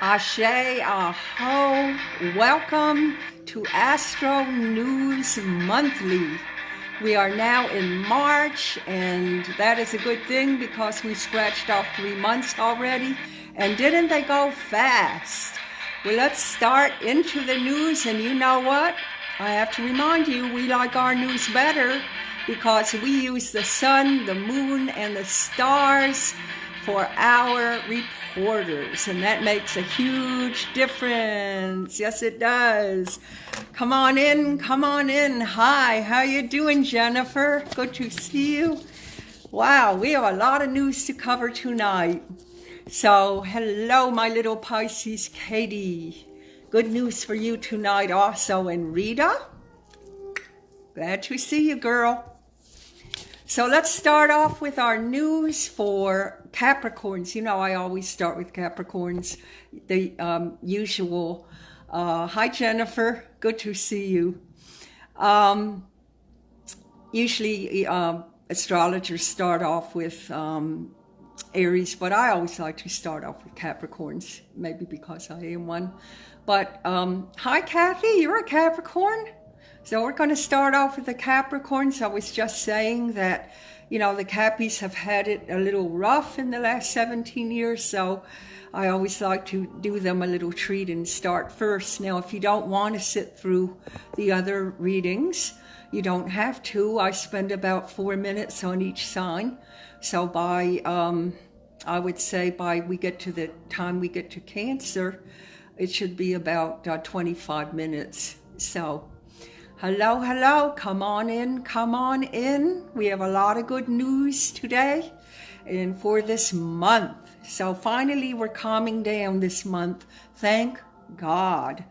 Ashe, aho, welcome to Astro News Monthly. We are now in March, and that is a good thing because we scratched off 3 months already. And didn't they go fast? Well, let's start into the news, and you know what? I have to remind you, we like our news better because we use the sun, the moon, and the stars for our reporters, and that makes a huge difference. Yes, it does. Come on in, come on in. Hi, how you doing, Jennifer? Good to see you. Wow, we have a lot of news to cover tonight. So, hello, my little Pisces Katie. Good news for you tonight also. And Rita, glad to see you, girl. So let's start off with our news for Capricorns. You know, I always start with Capricorns, the usual. Hi, Jennifer. Good to see you. Usually, astrologers start off with Aries, but I always like to start off with Capricorns, maybe because I am one. But hi, Kathy. You're a Capricorn? So we're going to start off with the Capricorns. I was just saying that, you know, the Cappies have had it a little rough in the last 17 years, so I always like to do them a little treat and start first. Now, if you don't want to sit through the other readings, you don't have to. I spend about 4 minutes on each sign. So by, I would say by we get to the time we get to Cancer, it should be about 25 minutes. So hello, hello, come on in, come on in. We have a lot of good news today and for this month. So finally we're calming down this month, thank God.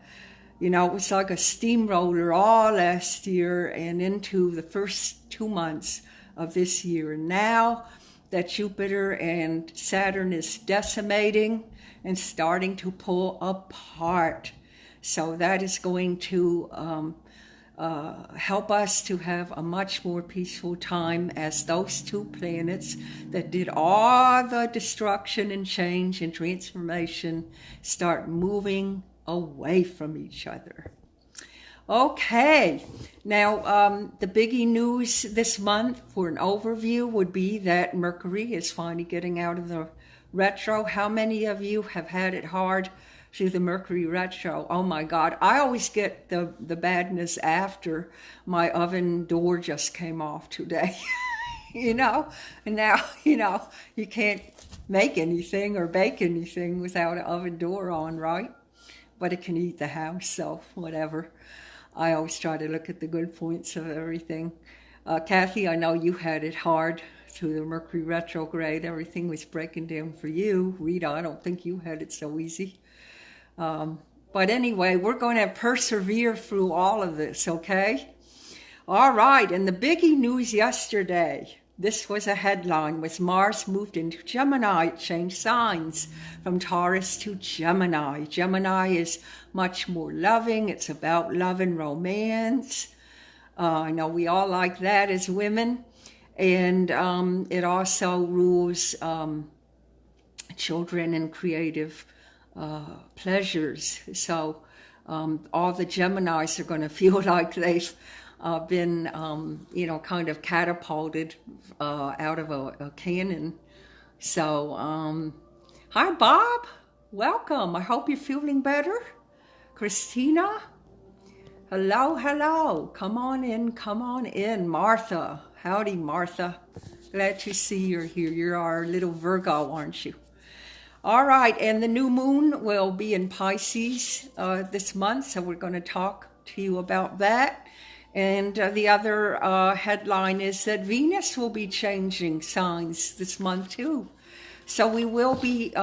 You know, it was like a steamroller all last year and into the first 2 months of this year. Now that Jupiter and Saturn is decimating and starting to pull apart. So that is going to help us to have a much more peaceful time as those two planets that did all the destruction and change and transformation start moving away from each other. Okay, now the biggie news this month for an overview would be that Mercury is finally getting out of the retro. How many of you have had it hard through the Mercury retro? Oh my God, I always get the badness after my oven door just came off today. You know, and now, you know, you can't make anything or bake anything without an oven door on, right? But it can eat the house, so whatever. I always try to look at the good points of everything. Kathy, I know you had it hard through the Mercury retrograde. Everything was breaking down for you. Rita, I don't think you had it so easy. But anyway, we're going to persevere through all of this, okay? All right, and the biggie news yesterday, this was a headline, was Mars moved into Gemini. It changed signs from Taurus to Gemini. Gemini is much more loving. It's about love and romance. I know we all like that as women. And it also rules children and creative pleasures. So all the Geminis are going to feel like they've been, you know, kind of catapulted out of a cannon. So, hi, Bob. Welcome. I hope you're feeling better. Christina. Hello, hello. Come on in, come on in. Martha. Howdy, Martha. Glad to see you're here. You're our little Virgo, aren't you? All right, and the new moon will be in Pisces this month, so we're going to talk to you about that. And the other headline is that Venus will be changing signs this month too. So we will be,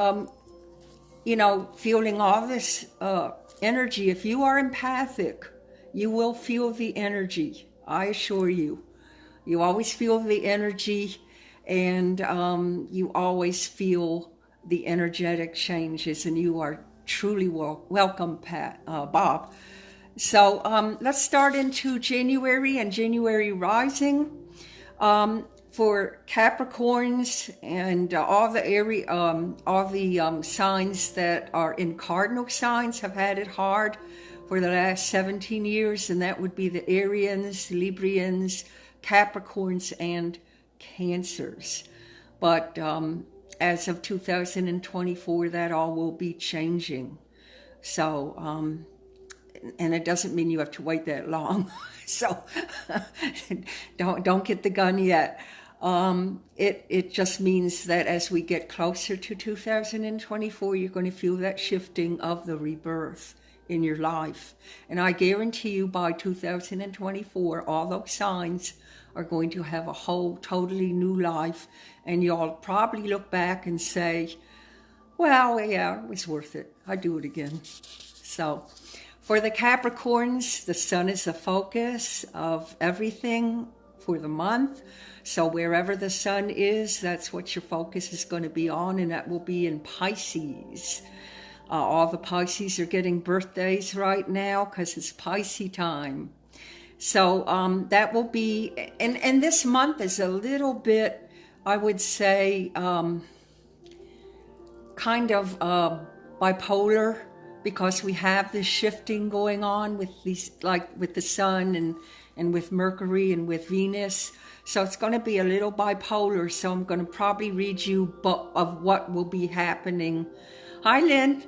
you know, feeling all this energy. If you are empathic, you will feel the energy, I assure you. You always feel the energy, and you always feel the energetic changes, and you are truly welcome, Bob. So let's start into January and January rising. for Capricorns and all the signs that are in cardinal signs have had it hard for the last 17 years, and that would be the Arians, Librians, Capricorns, and Cancers. But as of 2024, that all will be changing. So, and it doesn't mean you have to wait that long. So don't get the gun yet. It just means that as we get closer to 2024, you're going to feel that shifting of the rebirth in your life. And I guarantee you by 2024, all those signs are going to have a whole totally new life. And you'll probably look back and say, well, yeah, it was worth it. I'd do it again. So for the Capricorns, the sun is the focus of everything for the month. So wherever the sun is, that's what your focus is going to be on, and that will be in Pisces. All the Pisces are getting birthdays right now because it's Pisces time. So that will be, and this month is a little bit, I would say, kind of bipolar, because we have this shifting going on with these, like with the sun and with Mercury and with Venus. So it's going to be a little bipolar. So I'm going to probably read you of what will be happening. Hi, Lynn.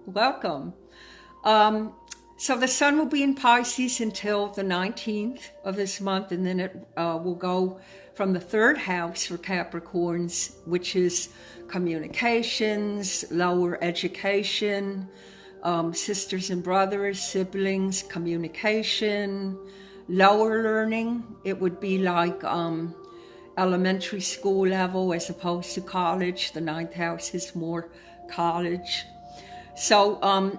Welcome. So the sun will be in Pisces until the 19th of this month, and then it will go from the third house for Capricorns, which is communications, lower education, sisters and brothers, siblings, communication, lower learning. It would be like elementary school level as opposed to college. The ninth house is more college. So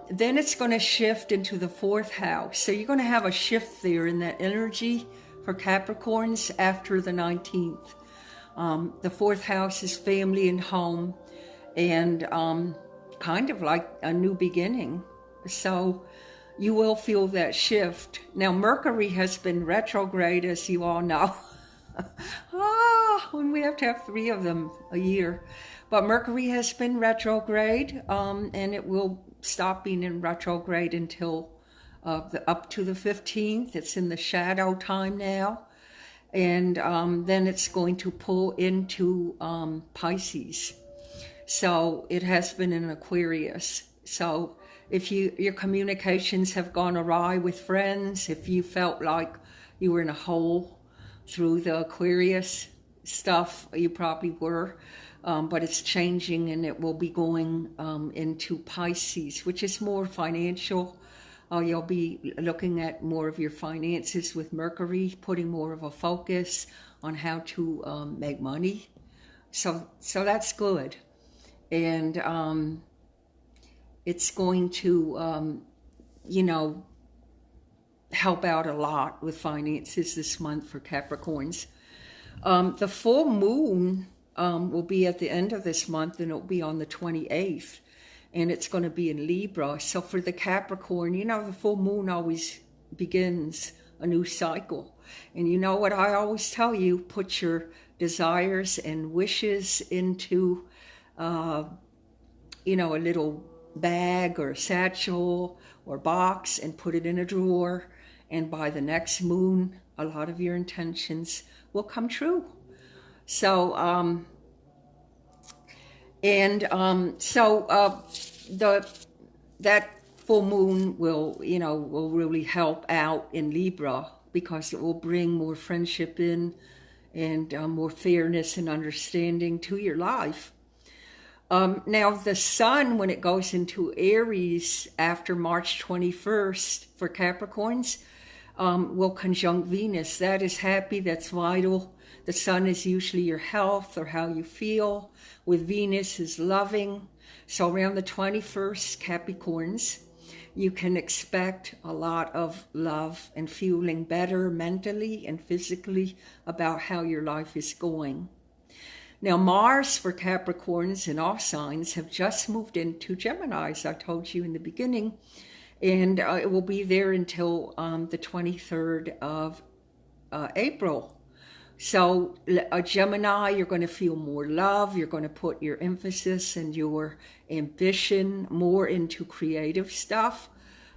then it's going to shift into the fourth house. So you're going to have a shift there in that energy for Capricorns after the 19th. The fourth house is family and home, and kind of like a new beginning. So you will feel that shift. Now, Mercury has been retrograde, as you all know. When we have to have 3 of them a year. But Mercury has been retrograde, and it will stop being in retrograde until up to the 15th. It's in the shadow time now. And then it's going to pull into Pisces. So it has been in Aquarius. So if your communications have gone awry with friends, if you felt like you were in a hole through the Aquarius stuff, you probably were. But it's changing, and it will be going into Pisces, which is more financial. You'll be looking at more of your finances with Mercury, putting more of a focus on how to make money. So that's good. And it's going to, help out a lot with finances this month for Capricorns. The full moon will be at the end of this month, and it'll be on the 28th, and it's going to be in Libra. So for the Capricorn, the full moon always begins a new cycle. And you know what I always tell you, put your desires and wishes into, a little bag or satchel or box and put it in a drawer. And by the next moon, a lot of your intentions will come true. So, that full moon will really help out in Libra, because it will bring more friendship in and more fairness and understanding to your life. Now, the sun, when it goes into Aries after March 21st for Capricorns, will conjunct Venus. That is happy, that's vital. The sun is usually your health or how you feel. With Venus is loving. So around the 21st, Capricorns, you can expect a lot of love and feeling better mentally and physically about how your life is going. Now, Mars for Capricorns and all signs have just moved into Gemini, as I told you in the beginning, and it will be there until the 23rd of April. So a Gemini, you're going to feel more love. You're going to put your emphasis and your ambition more into creative stuff.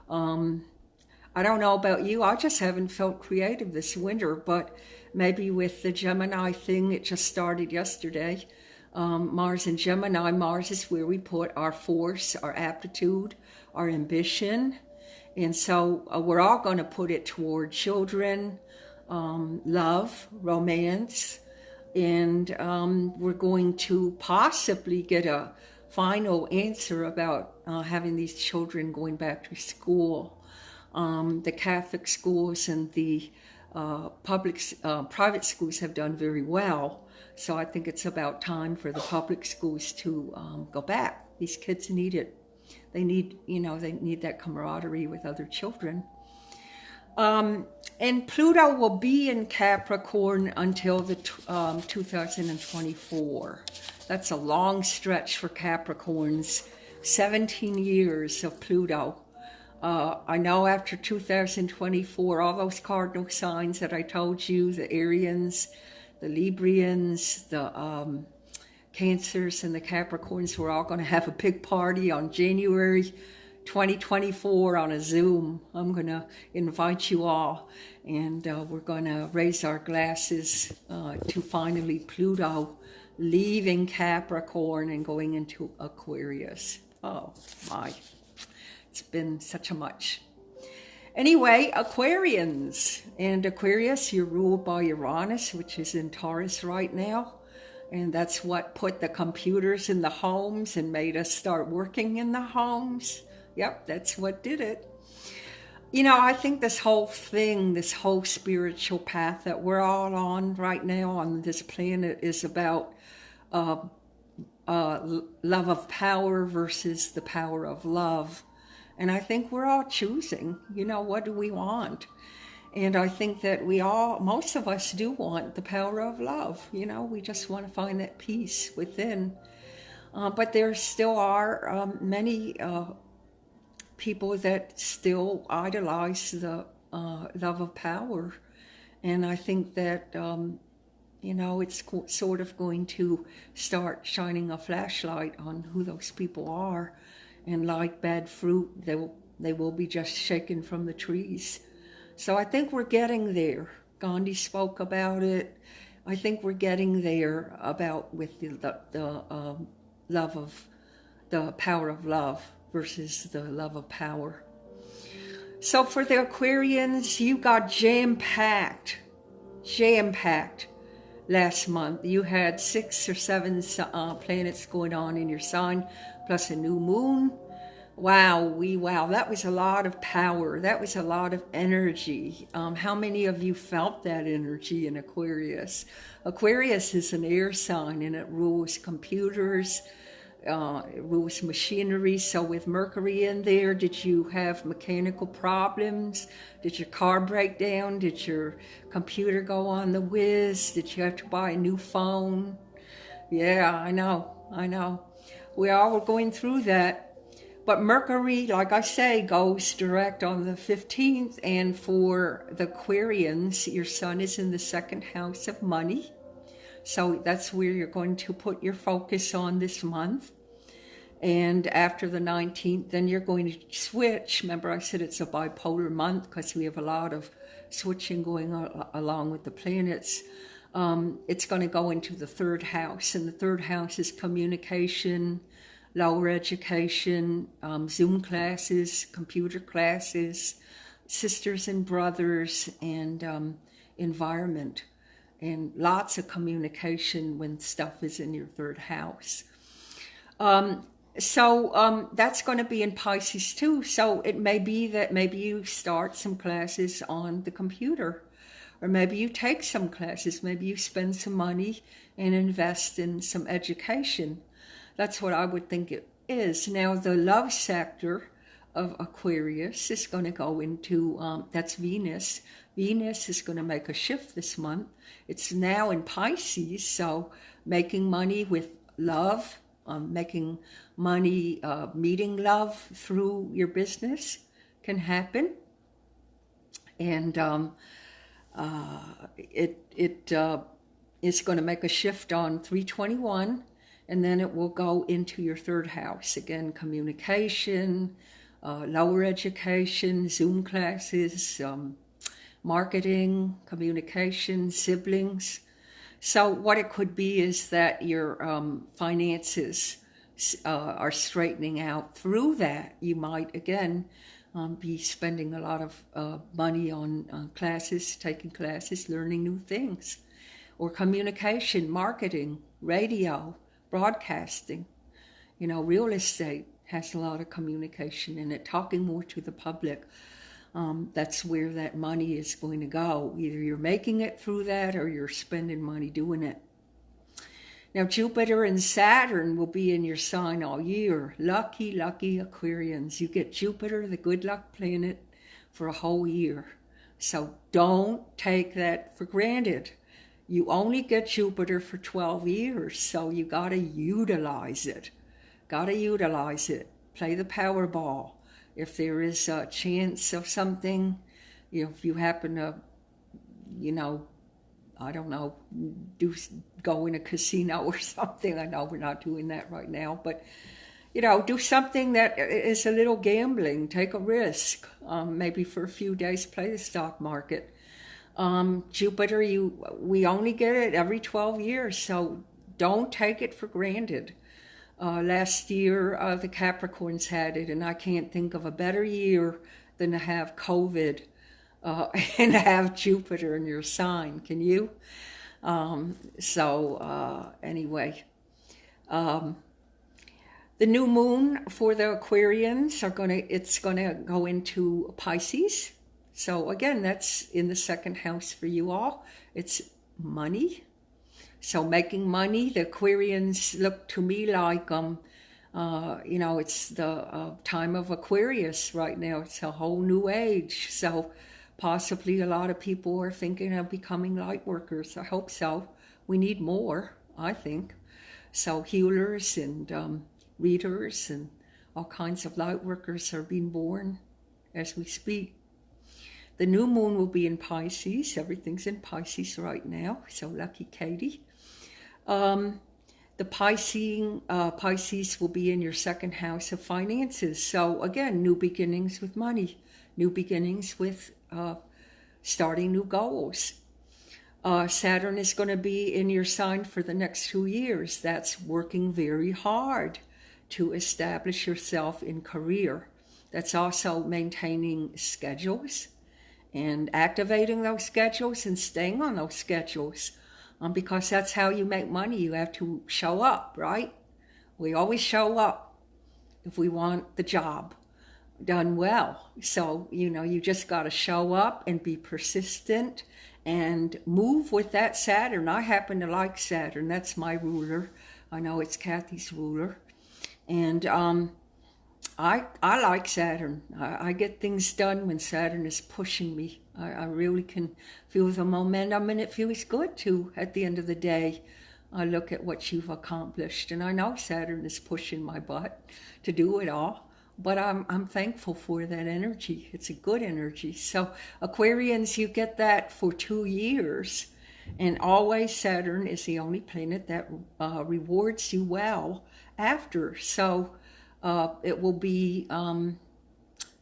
I don't know about you. I just haven't felt creative this winter, but maybe with the Gemini thing, it just started yesterday. Mars and Gemini. Mars is where we put our force, our aptitude, our ambition. And so we're all going to put it toward children, love, romance, and we're going to possibly get a final answer about having these children going back to school. The Catholic schools and the private schools have done very well. So I think it's about time for the public schools to go back. These kids need it. They need, they need that camaraderie with other children. And Pluto will be in Capricorn until the 2024. That's a long stretch for Capricorns. 17 years of Pluto. I know after 2024, all those cardinal signs that I told you, the Arians, the Librians, the Cancers, and the Capricorns, we're all going to have a big party on January 2024 on a Zoom. I'm going to invite you all, and we're going to raise our glasses to finally Pluto leaving Capricorn and going into Aquarius. Oh my, it's been such a much. Anyway, Aquarians. And Aquarius, you're ruled by Uranus, which is in Taurus right now. And that's what put the computers in the homes and made us start working in the homes. Yep, that's what did it. I think this whole thing, this whole spiritual path that we're all on right now on this planet is about love of power versus the power of love. And I think we're all choosing, what do we want? And I think that most of us do want the power of love. We just want to find that peace within. But there still are many people that still idolize the love of power. And I think that, it's sort of going to start shining a flashlight on who those people are. And like bad fruit, they will be just shaken from the trees. So I think we're getting there. Gandhi spoke about it. I think we're getting there with the love of the power of love versus the love of power. So for the Aquarians, you got jam-packed last month. You had 6 or 7 planets going on in your sign, plus a new moon. Wow, that was a lot of power. That was a lot of energy. How many of you felt that energy in Aquarius? Aquarius is an air sign, and it rules computers, it rules machinery. So with Mercury in there, did you have mechanical problems? Did your car break down? Did your computer go on the whiz? Did you have to buy a new phone? Yeah, I know. We all were going through that. But Mercury, like I say, goes direct on the 15th. And for the Aquarians, your sun is in the 2nd house of money. So that's where you're going to put your focus on this month. And after the 19th, then you're going to switch. Remember, I said it's a bipolar month because we have a lot of switching going on along with the planets. It's going to go into the 3rd house. And the 3rd house is communication, lower education, Zoom classes, computer classes, sisters and brothers, and environment. And lots of communication when stuff is in your 3rd house. So that's going to be in Pisces too. So it may be that maybe you start some classes on the computer, or maybe you take some classes, maybe you spend some money and invest in some education. That's what I would think it is. Now, the love sector of Aquarius is going to go into, that's Venus. Venus is going to make a shift this month. It's now in Pisces, so making money with love, making money, meeting love through your business can happen. And It's going to make a shift on 321, and then it will go into your third house. Again, communication, lower education, Zoom classes, marketing, communication, siblings. So what it could be is that your finances are straightening out through that. You might, again, be spending a lot of money on classes, taking classes, learning new things, or communication, marketing, radio, broadcasting. You know, real estate has a lot of communication in it, talking more to the public. That's where that money is going to go. Either you're making it through that or you're spending money doing it. Now, Jupiter and Saturn will be in your sign all year. Lucky, lucky Aquarians. You get Jupiter, the good luck planet, for a whole year. So don't take that for granted. You only get Jupiter for 12 years, so you got to utilize it. Got to utilize it. Play the Powerball. If there is a chance of something, you know, if you happen to, you know, I don't know, go in a casino or something. I know we're not doing that right now, but, you know, do something that is a little gambling. Take a risk. Maybe for a few days, play the stock market. Jupiter, we only get it every 12 years, so don't take it for granted. Last year, the Capricorns had it, and I can't think of a better year than to have COVID and have Jupiter in your sign. Can you? Anyway, the new moon for the Aquarians it's gonna go into Pisces. So again, that's in the second house for you all. It's money. So making money, the Aquarians look to me like, you know, it's the time of Aquarius right now. It's a whole new age. So possibly a lot of people are thinking of becoming light workers. I hope so. We need more, I think. So healers and readers and all kinds of light workers are being born as we speak. The new moon will be in Pisces. Everything's in Pisces right now. So lucky Katie. The Pisces will be in your second house of finances. So again, new beginnings with money, new beginnings with starting new goals. Saturn is going to be in your sign for the next 2 years. That's working very hard to establish yourself in career. That's also maintaining schedules and activating those schedules and staying on those schedules. Because that's how you make money. You have to show up, right? We always show up if we want the job done well. So, you know, you just got to show up and be persistent and move with that Saturn. I happen to like Saturn. That's my ruler. I know it's Kathy's ruler. And I like Saturn. I get things done when Saturn is pushing me. I really can feel the momentum, and it feels good too at the end of the day. I look at what you've accomplished, and I know Saturn is pushing my butt to do it all, but I'm thankful for that energy. It's a good energy. So Aquarians, you get that for 2 years, and always Saturn is the only planet that rewards you well after. So it will be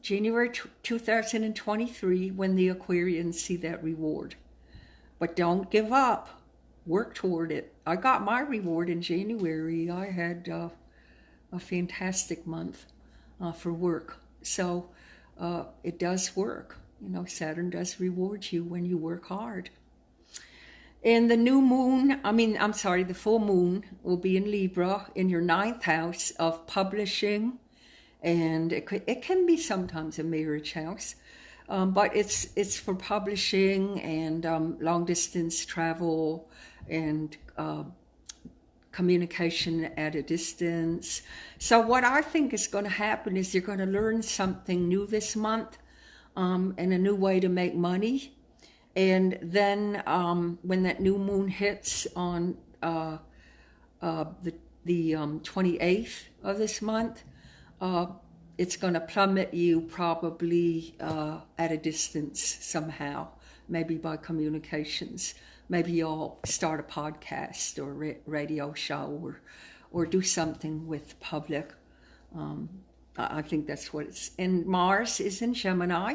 January 2023 when the Aquarians see that reward. But don't give up. Work toward it. I got my reward in January. I had a fantastic month for work. So it does work. You know, Saturn does reward you when you work hard. And the new moon, the full moon will be in Libra in your 9th house of publishing. And it can be sometimes a marriage house, but it's for publishing and long distance travel and communication at a distance. So what I think is going to happen is you're going to learn something new this month and a new way to make money. And then when that new moon hits on the 28th of this month, it's going to plummet you probably at a distance somehow. maybe by communications. Maybe you'll start a podcast or radio show or do something with public. I think that's what it's. And Mars is in Gemini.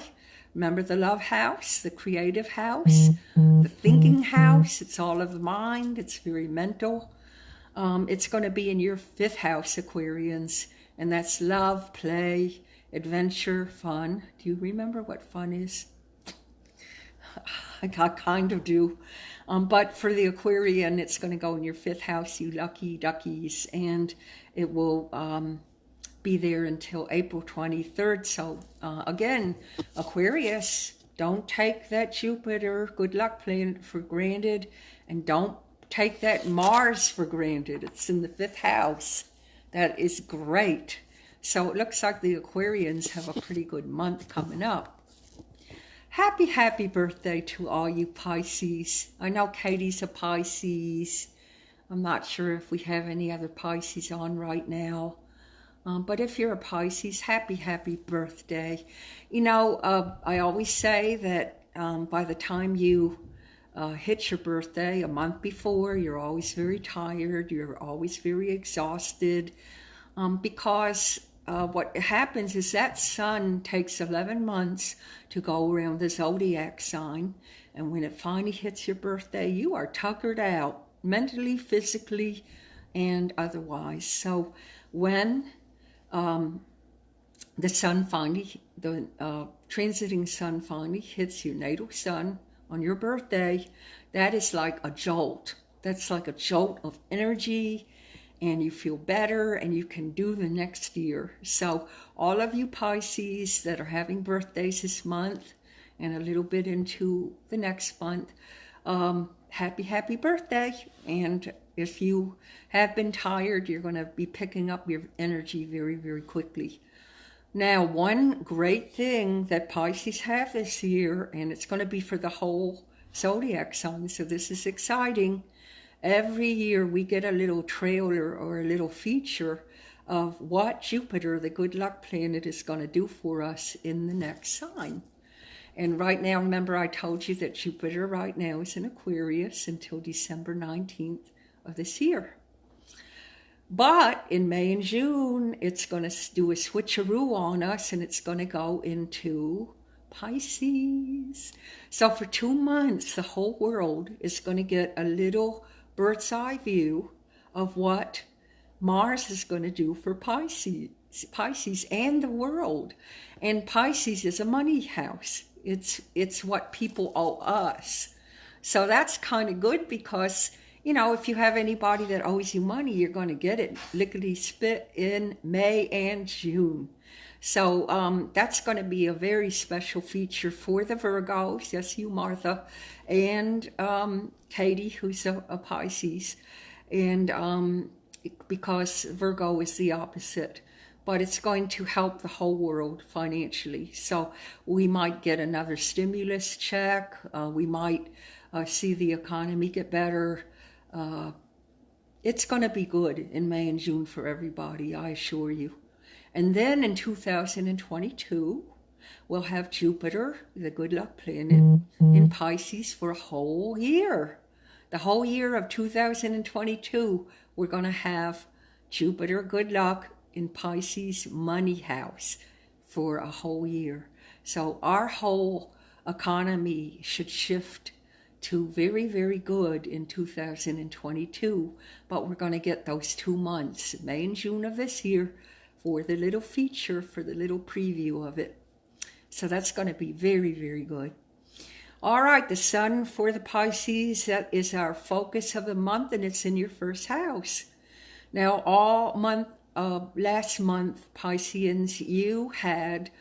Remember the love house, the creative house, the thinking house. It's all of the mind. It's very mental. It's going to be in your 5th house, Aquarians. And that's love, play, adventure, fun. Do you remember what fun is? I kind of do. But for the Aquarian, it's going to go in your 5th house, you lucky duckies. And it will be there until April 23rd. So again, Aquarius, don't take that Jupiter good luck planet for granted, and don't take that Mars for granted. It's in the 5th house. That is great. So it looks like the Aquarians have a pretty good month coming up. Happy birthday to all you Pisces. I know Katie's a Pisces. I'm not sure if we have any other Pisces on right now. But if you're a Pisces, happy birthday. You know, I always say that by the time you hit your birthday a month before, you're always very tired, you're always very exhausted, because what happens is that sun takes 11 months to go around the zodiac sign, and when it finally hits your birthday, you are tuckered out, mentally, physically, and otherwise. So when the sun finally, the transiting sun finally hits your natal sun on your birthday, that is like a jolt. That's like a jolt of energy, and you feel better, and you can do the next year. So all of you Pisces that are having birthdays this month and a little bit into the next month, happy birthday. And if you have been tired, you're going to be picking up your energy very quickly. Now, one great thing that Pisces have this year, and it's going to be for the whole zodiac sign, so this is exciting. Every year we get a little trailer or a little feature of what Jupiter, the good luck planet, is going to do for us in the next sign. And right now, remember I told you that Jupiter right now is in Aquarius until December 19th of this year. But in May and June, it's going to do a switcheroo on us, and it's going to go into Pisces. So for 2 months, the whole world is going to get a little bird's eye view of what Mars is going to do for Pisces and the world. And Pisces is a money house. It's what people owe us. So that's kind of good because, you know, if you have anybody that owes you money, you're going to get it lickety-split in May and June. So that's going to be a very special feature for the Virgos. Yes, you, Martha, and Katie, who's a Pisces. And because Virgo is the opposite. But it's going to help the whole world financially. So we might get another stimulus check. We might see the economy get better. It's going to be good in May and June for everybody, I assure you. And then in 2022, we'll have Jupiter, the good luck planet, in Pisces for a whole year. The whole year of 2022, we're going to have Jupiter, good luck, in Pisces money house for a whole year. So our whole economy should shift to very good in 2022, but we're going to get those 2 months, May and June of this year, for the little feature, for the little preview of it. So that's going to be very good. All right, the sun for the Pisces, that is our focus of the month, and it's in your 1st house. Now, all month, last month, Pisceans, you had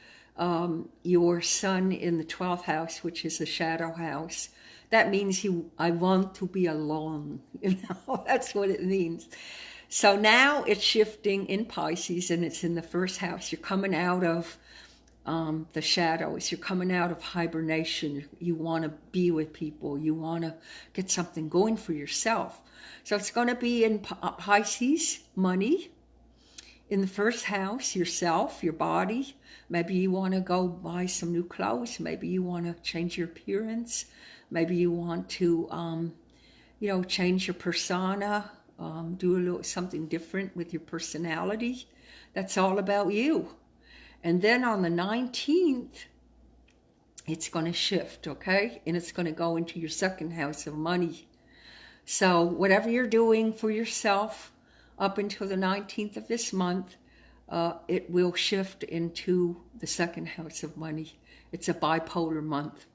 your sun in the 12th house, which is the shadow house. That means I want to be alone. You know, that's what it means. So now it's shifting in Pisces, and it's in the 1st house. You're coming out of the shadows. You're coming out of hibernation. You want to be with people. You want to get something going for yourself. So it's going to be in Pisces, money, In the first house, yourself, your body. Maybe you want to go buy some new clothes. Maybe you want to change your appearance. Maybe you want to, change your persona, do a little something different with your personality. That's all about you. And then on the 19th, it's going to shift, okay? And it's going to go into your second house of money. So whatever you're doing for yourself up until the 19th of this month, it will shift into the second house of money. It's a bipolar month.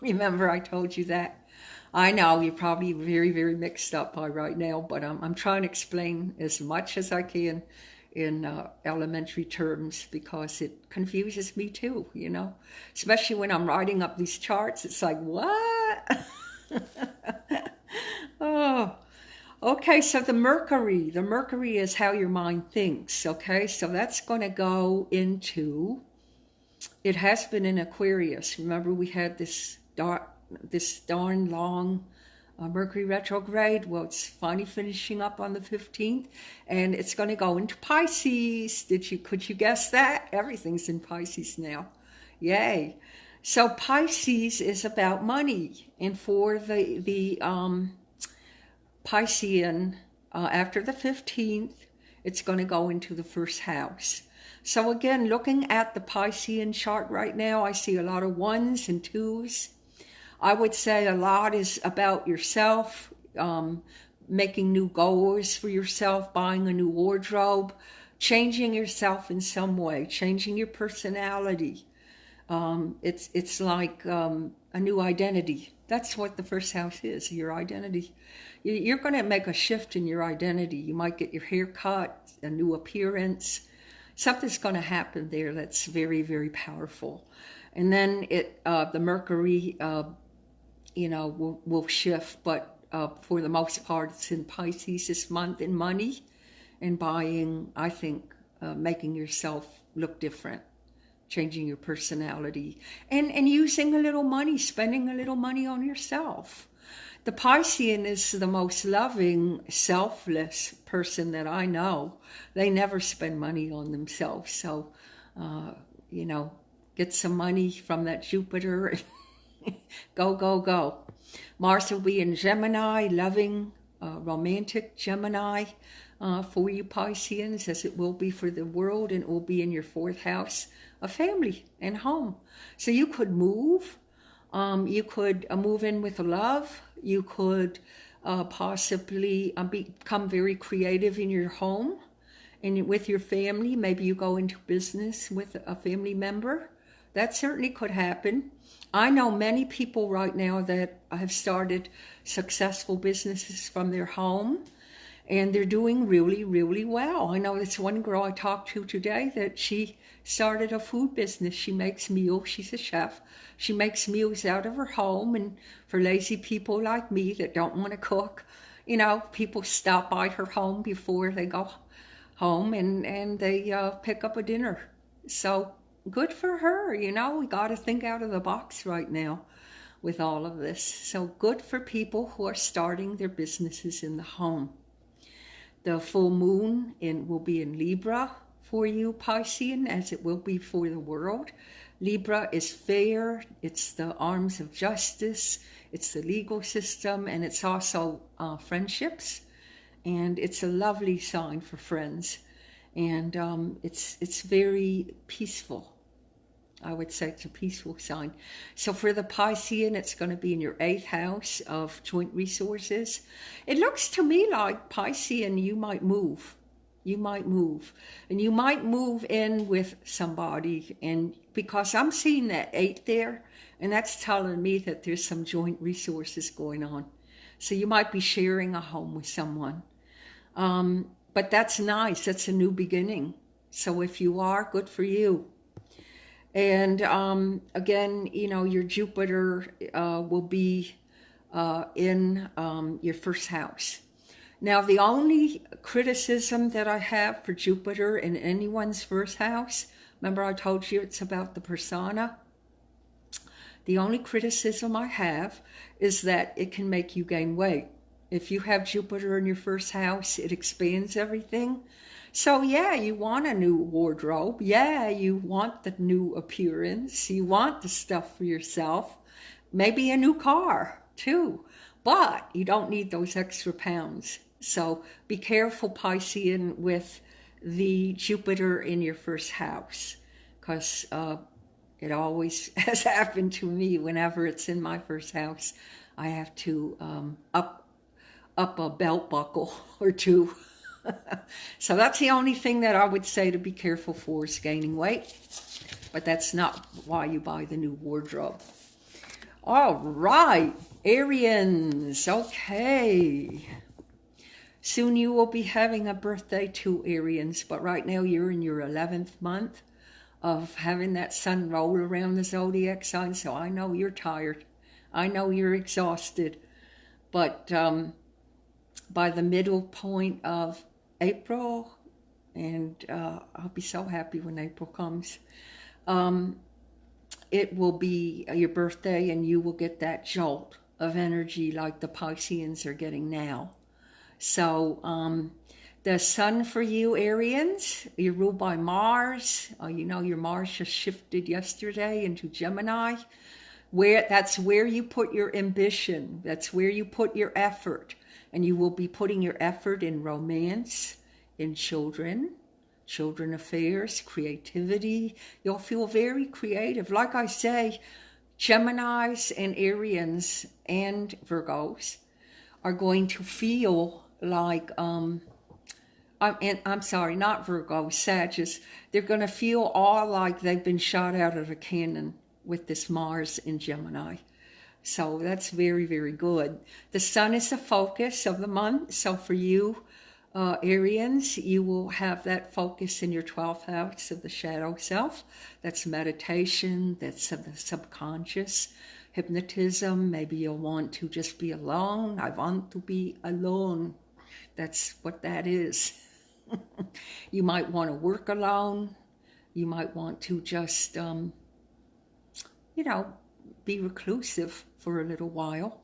Remember I told you that? I know you're probably very, very mixed up by right now, but I'm trying to explain as much as I can in elementary terms, because it confuses me too, especially when I'm writing up these charts. It's like, what? Oh, okay. So the Mercury is how your mind thinks. Okay. So that's going to go into, it has been in Aquarius. Remember we had this darn long Mercury retrograde. Well, it's finally finishing up on the 15th, and it's going to go into Pisces. Could you guess that? Everything's in Pisces now. Yay. So Pisces is about money, and for the Piscean, after the 15th, it's going to go into the first house. So again, looking at the Piscean chart right now, I see a lot of 1s and 2s. I would say a lot is about yourself, making new goals for yourself, buying a new wardrobe, changing yourself in some way, changing your personality. It's like a new identity. That's what the first house is, your identity. You're going to make a shift in your identity. You might get your hair cut, a new appearance. Something's going to happen there that's very, very powerful. And then the Mercury, will shift, but for the most part, it's in Pisces this month in money and buying, I think, making yourself look different, changing your personality, and using a little money, spending a little money on yourself. The Piscean is the most loving, selfless person that I know. They never spend money on themselves. So, get some money from that Jupiter. Go, go, go. Mars will be in Gemini, loving, romantic Gemini for you Pisceans, as it will be for the world, and it will be in your fourth house of family and home. So you could move. You could move in with love. You could possibly become very creative in your home and with your family. Maybe you go into business with a family member. That certainly could happen. I know many people right now that have started successful businesses from their home, and they're doing really, really well. I know this one girl I talked to today that she started a food business. She makes meals. She's a chef. She makes meals out of her home, and for lazy people like me that don't want to cook, people stop by her home before they go home, and they pick up a dinner. So good for her. We got to think out of the box right now with all of this. So good for people who are starting their businesses in the home. The full moon will be in Libra for you Piscean, as it will be for the world. Libra is fair. It's the arms of justice. It's the legal system, and it's also friendships. And it's a lovely sign for friends. And it's very peaceful. I would say it's a peaceful sign. So for the Piscean, it's going to be in your 8th house of joint resources. It looks to me like Piscean, you might move. You might move. And you might move in with somebody. And because I'm seeing that 8 there, and that's telling me that there's some joint resources going on. So you might be sharing a home with someone. But that's nice. That's a new beginning. So if you are, good for you. And again, your Jupiter will be in your first house. Now, the only criticism that I have for Jupiter in anyone's first house, remember I told you it's about the persona? The only criticism I have is that it can make you gain weight. If you have Jupiter in your first house, it expands everything. So yeah, you want a new wardrobe. Yeah, you want the new appearance. You want the stuff for yourself. Maybe a new car too. But you don't need those extra pounds. So be careful, Piscean, with the Jupiter in your first house, because it always has happened to me. Whenever it's in my first house, I have to up a belt buckle or two. So that's the only thing that I would say to be careful for, is gaining weight. But that's not why you buy the new wardrobe. All right, Arians. Okay. Soon you will be having a birthday too, Arians. But right now you're in your 11th month of having that sun roll around the zodiac sign. So I know you're tired. I know you're exhausted. But by the middle point of April, and I'll be so happy when April comes, it will be your birthday, and you will get that jolt of energy like the Pisceans are getting now. So the sun for you, Arians, you're ruled by Mars. You know, your Mars just shifted yesterday into Gemini. That's where you put your ambition. That's where you put your effort. And you will be putting your effort in romance, in children affairs, creativity. You'll feel very creative. Like I say, Geminis and Arians and Virgos are going to feel like, I'm sorry, not Virgo, Sagittarius. They're going to feel all like they've been shot out of a cannon with this Mars in Gemini. So that's very, very good. The sun is the focus of the month. So for you, Arians, you will have that focus in your 12th house of the shadow self. That's meditation, that's the subconscious, hypnotism. Maybe you'll want to just be alone. I want to be alone. That's what that is. You might want to work alone. You might want to just, be reclusive for a little while.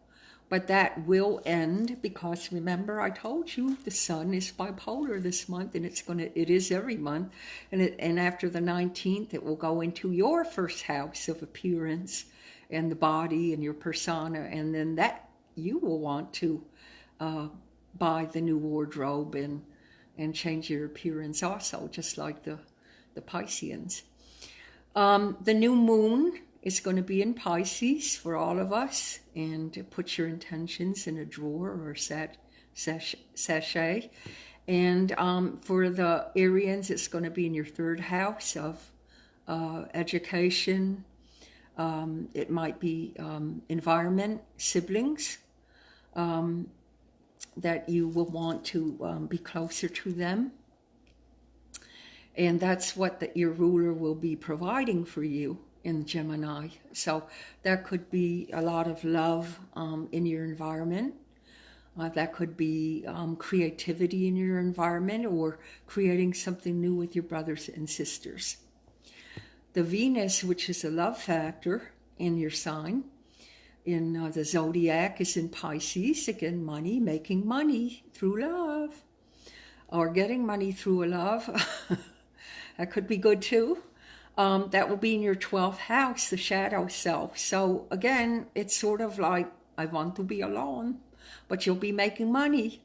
But that will end, because remember, I told you the sun is bipolar this month, and it is every month. And after the 19th, it will go into your first house of appearance and the body and your persona. And then that you will want to buy the new wardrobe and change your appearance also, just like the Pisceans. The new moon is going to be in Pisces for all of us, and put your intentions in a drawer or sachet. And for the Arians, it's going to be in your 3rd house of education. It might be environment, siblings, that you will want to be closer to them. And that's what your ruler will be providing for you in Gemini. So that could be a lot of love in your environment. That could be creativity in your environment, or creating something new with your brothers and sisters. The Venus, which is a love factor in your sign, in the zodiac, is in Pisces. Again, money, making money through love, or getting money through a love. That could be good too. That will be in your 12th house, the shadow self. So again, it's sort of like, I want to be alone, but you'll be making money.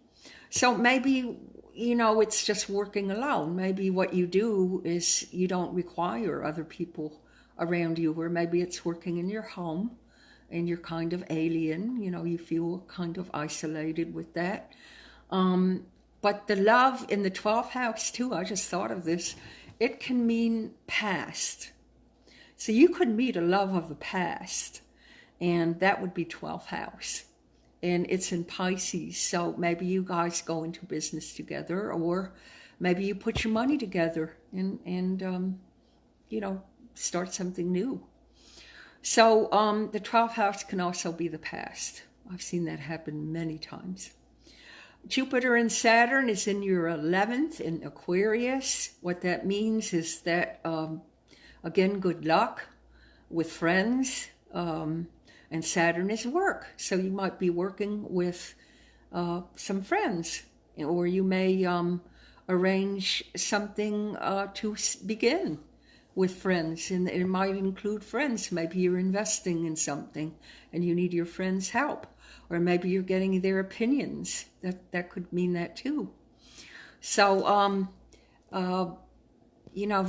So maybe, it's just working alone. Maybe what you do is you don't require other people around you, or maybe it's working in your home and you're kind of alien, you feel kind of isolated with that. But the love in the 12th house too, I just thought of this, it can mean past. So you could meet a love of the past, and that would be 12th house. And it's in Pisces, so maybe you guys go into business together, or maybe you put your money together and start something new. So the 12th house can also be the past. I've seen that happen many times. Jupiter and Saturn is in your 11th in Aquarius. What that means is that, again, good luck with friends, and Saturn is work. So you might be working with some friends, or you may arrange something to begin with friends, and it might include friends. Maybe you're investing in something and you need your friends' help, or maybe you're getting their opinions. That could mean that too. So you know,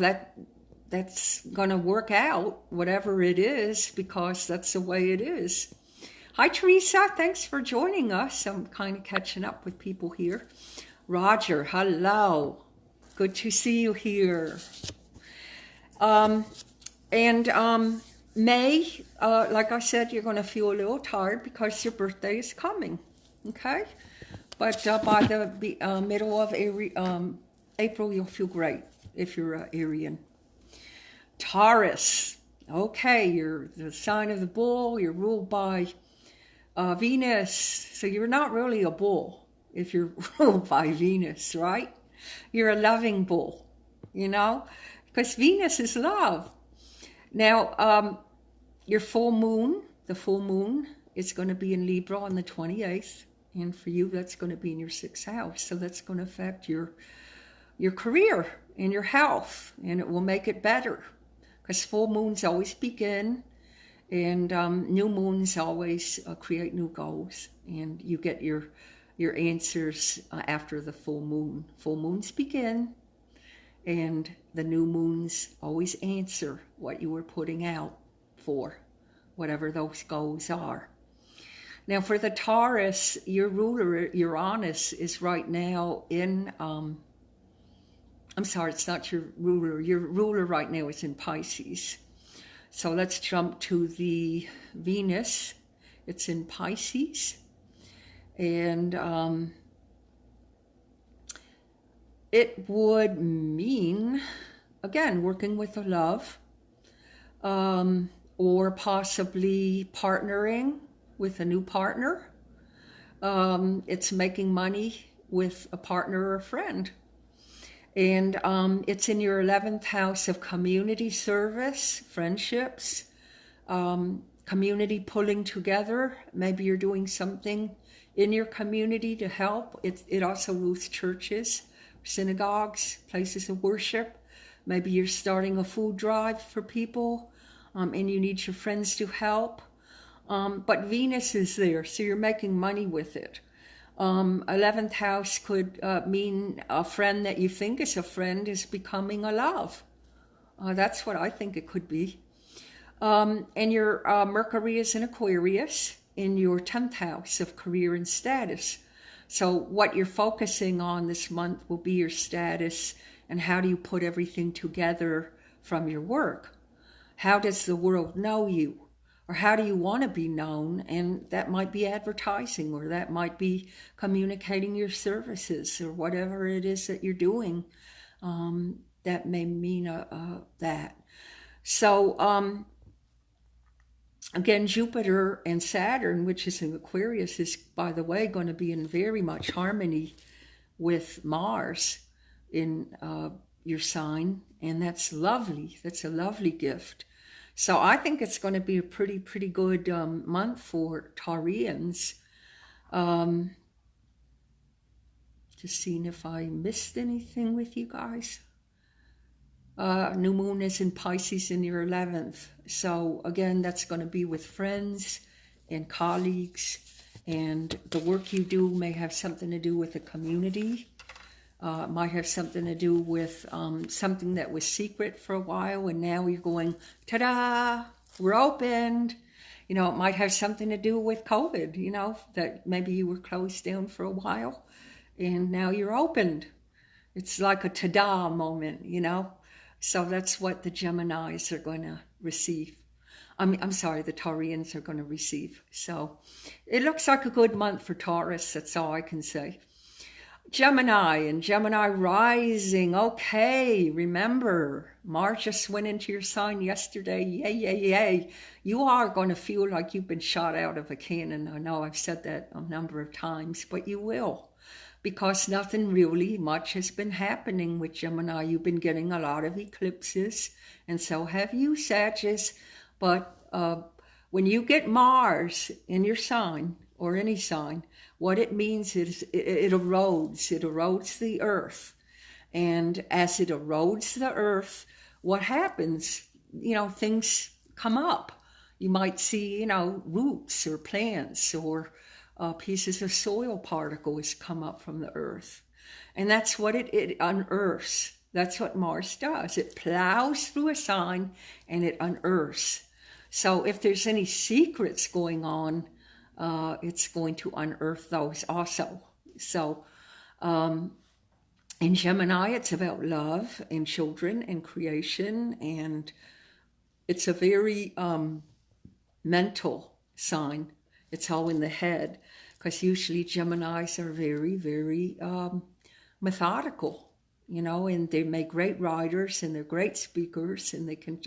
that's going to work out, whatever it is, because that's the way it is. Hi, Teresa. Thanks for joining us. I'm kind of catching up with people here. Roger, hello. Good to see you here. May, like I said, you're going to feel a little tired because your birthday is coming, okay? But by the middle of April, you'll feel great if you're Arian. Taurus, okay, you're the sign of the bull. You're ruled by Venus, so you're not really a bull if you're ruled by Venus, right? You're a loving bull, you know, because Venus is love. Now, your full moon, the full moon, is going to be in Libra on the 28th, and for you, that's going to be in your 6th house, so that's going to affect your career and your health, and it will make it better, because full moons always begin, and new moons always create new goals, and you get your answers after the full moon. Full moons begin, and the new moons always answer what you were putting out for, whatever those goals are. Now for the Taurus, your ruler, Uranus, is right now in, I'm sorry, it's not your ruler. Your ruler right now is in Pisces. So let's jump to the Venus. It's in Pisces. And it would mean, again, working with a love, or possibly partnering with a new partner. It's making money with a partner or a friend. And it's in your 11th house of community service, friendships, community pulling together. Maybe you're doing something in your community to help. It also rules churches, synagogues, places of worship. Maybe you're starting a food drive for people, and you need your friends to help. But Venus is there, so you're making money with it. 11th house could mean a friend that you think is a friend is becoming a love. That's what I think it could be. And your Mercury is in Aquarius in your 10th house of career and status. So what you're focusing on this month will be your status and how do you put everything together from your work. How does the world know you? Or how do you want to be known? And that might be advertising, or that might be communicating your services, or whatever it is that you're doing. That may mean that. So, again, Jupiter and Saturn, which is in Aquarius, is, by the way, going to be in very much harmony with Mars in your sign. And that's lovely. That's a lovely gift. So I think it's going to be a pretty good month for Taurians. Just seeing if I missed anything with you guys. New moon is in Pisces in your 11th. So again, that's going to be with friends and colleagues. And the work you do may have something to do with the community. Might have something to do with something that was secret for a while, and now you're going, ta-da, we're opened. You know, it might have something to do with COVID, you know, that maybe you were closed down for a while, and now you're opened. It's like a ta-da moment, you know. So that's what the Geminis are going to receive. I'm sorry, the Taurians are going to receive. So it looks like a good month for Taurus, that's all I can say. Gemini and Gemini rising. Okay, remember, Mars just went into your sign yesterday. Yay, yay, yay. You are going to feel like you've been shot out of a cannon. I know I've said that a number of times, but you will. Because nothing really much has been happening with Gemini. You've been getting a lot of eclipses, and so have you, Sagittarius. But when you get Mars in your sign, or any sign, what it means is it erodes the earth. And as it erodes the earth, what happens? Things come up. You might see, roots or plants or pieces of soil particles come up from the earth. And that's what it unearths. That's what Mars does. It plows through a sign and it unearths. So if there's any secrets going on, it's going to unearth those also. So in Gemini, it's about love and children and creation. And it's a very mental sign. It's all in the head, because usually Geminis are very, very methodical, and they make great writers and they're great speakers and they can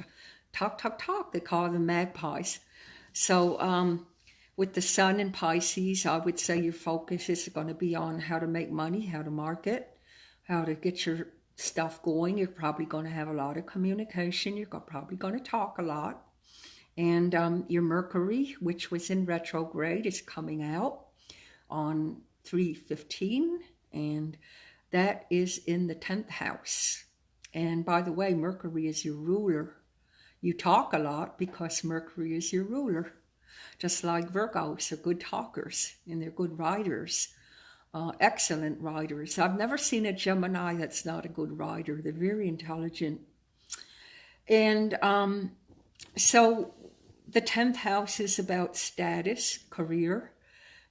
talk. They call them magpies. So with the sun in Pisces, I would say your focus is going to be on how to make money, how to market, how to get your stuff going. You're probably going to have a lot of communication. You're probably going to talk a lot. And your Mercury, which was in retrograde, is coming out on 3/15, and that is in the 10th house. And by the way, Mercury is your ruler. You talk a lot because Mercury is your ruler. Just like Virgos are good talkers and they're good writers, excellent writers. I've never seen a Gemini that's not a good writer. They're very intelligent. And so the 10th house is about status, career.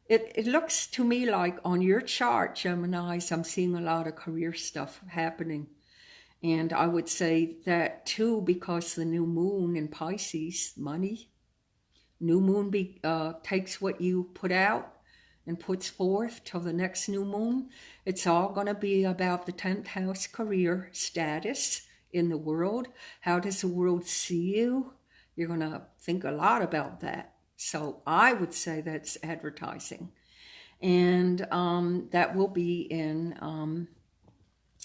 It looks to me like on your chart, Geminis, I'm seeing a lot of career stuff happening. And I would say that too, because the new moon in Pisces, money. New moon takes what you put out and puts forth till the next new moon. It's all going to be about the 10th house, career, status in the world. How does the world see you? You're going to think a lot about that. So I would say that's advertising. And that will be in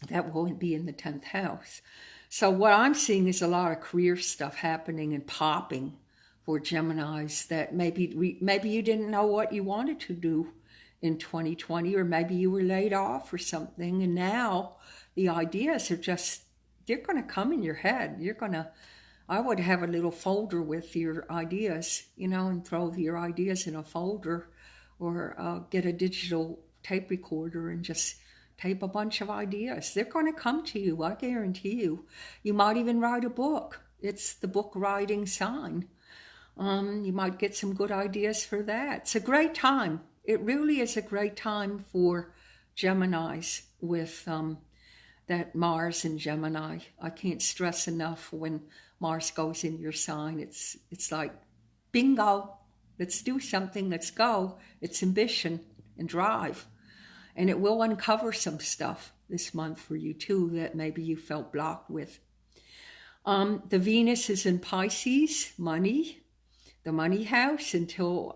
the 10th house. So what I'm seeing is a lot of career stuff happening and popping for Geminis that maybe you didn't know what you wanted to do in 2020, or maybe you were laid off or something, and now the ideas are they're going to come in your head. I would have a little folder with your ideas, and throw your ideas in a folder, or get a digital tape recorder and just tape a bunch of ideas. They're going to come to you, I guarantee you. You might even write a book. It's the book writing sign. You might get some good ideas for that. It's a great time. It really is a great time for Geminis with that Mars in Gemini. I can't stress enough when Mars goes in your sign. It's like, bingo, let's do something, let's go. It's ambition and drive. And it will uncover some stuff this month for you too that maybe you felt blocked with. The Venus is in Pisces, money, the money house until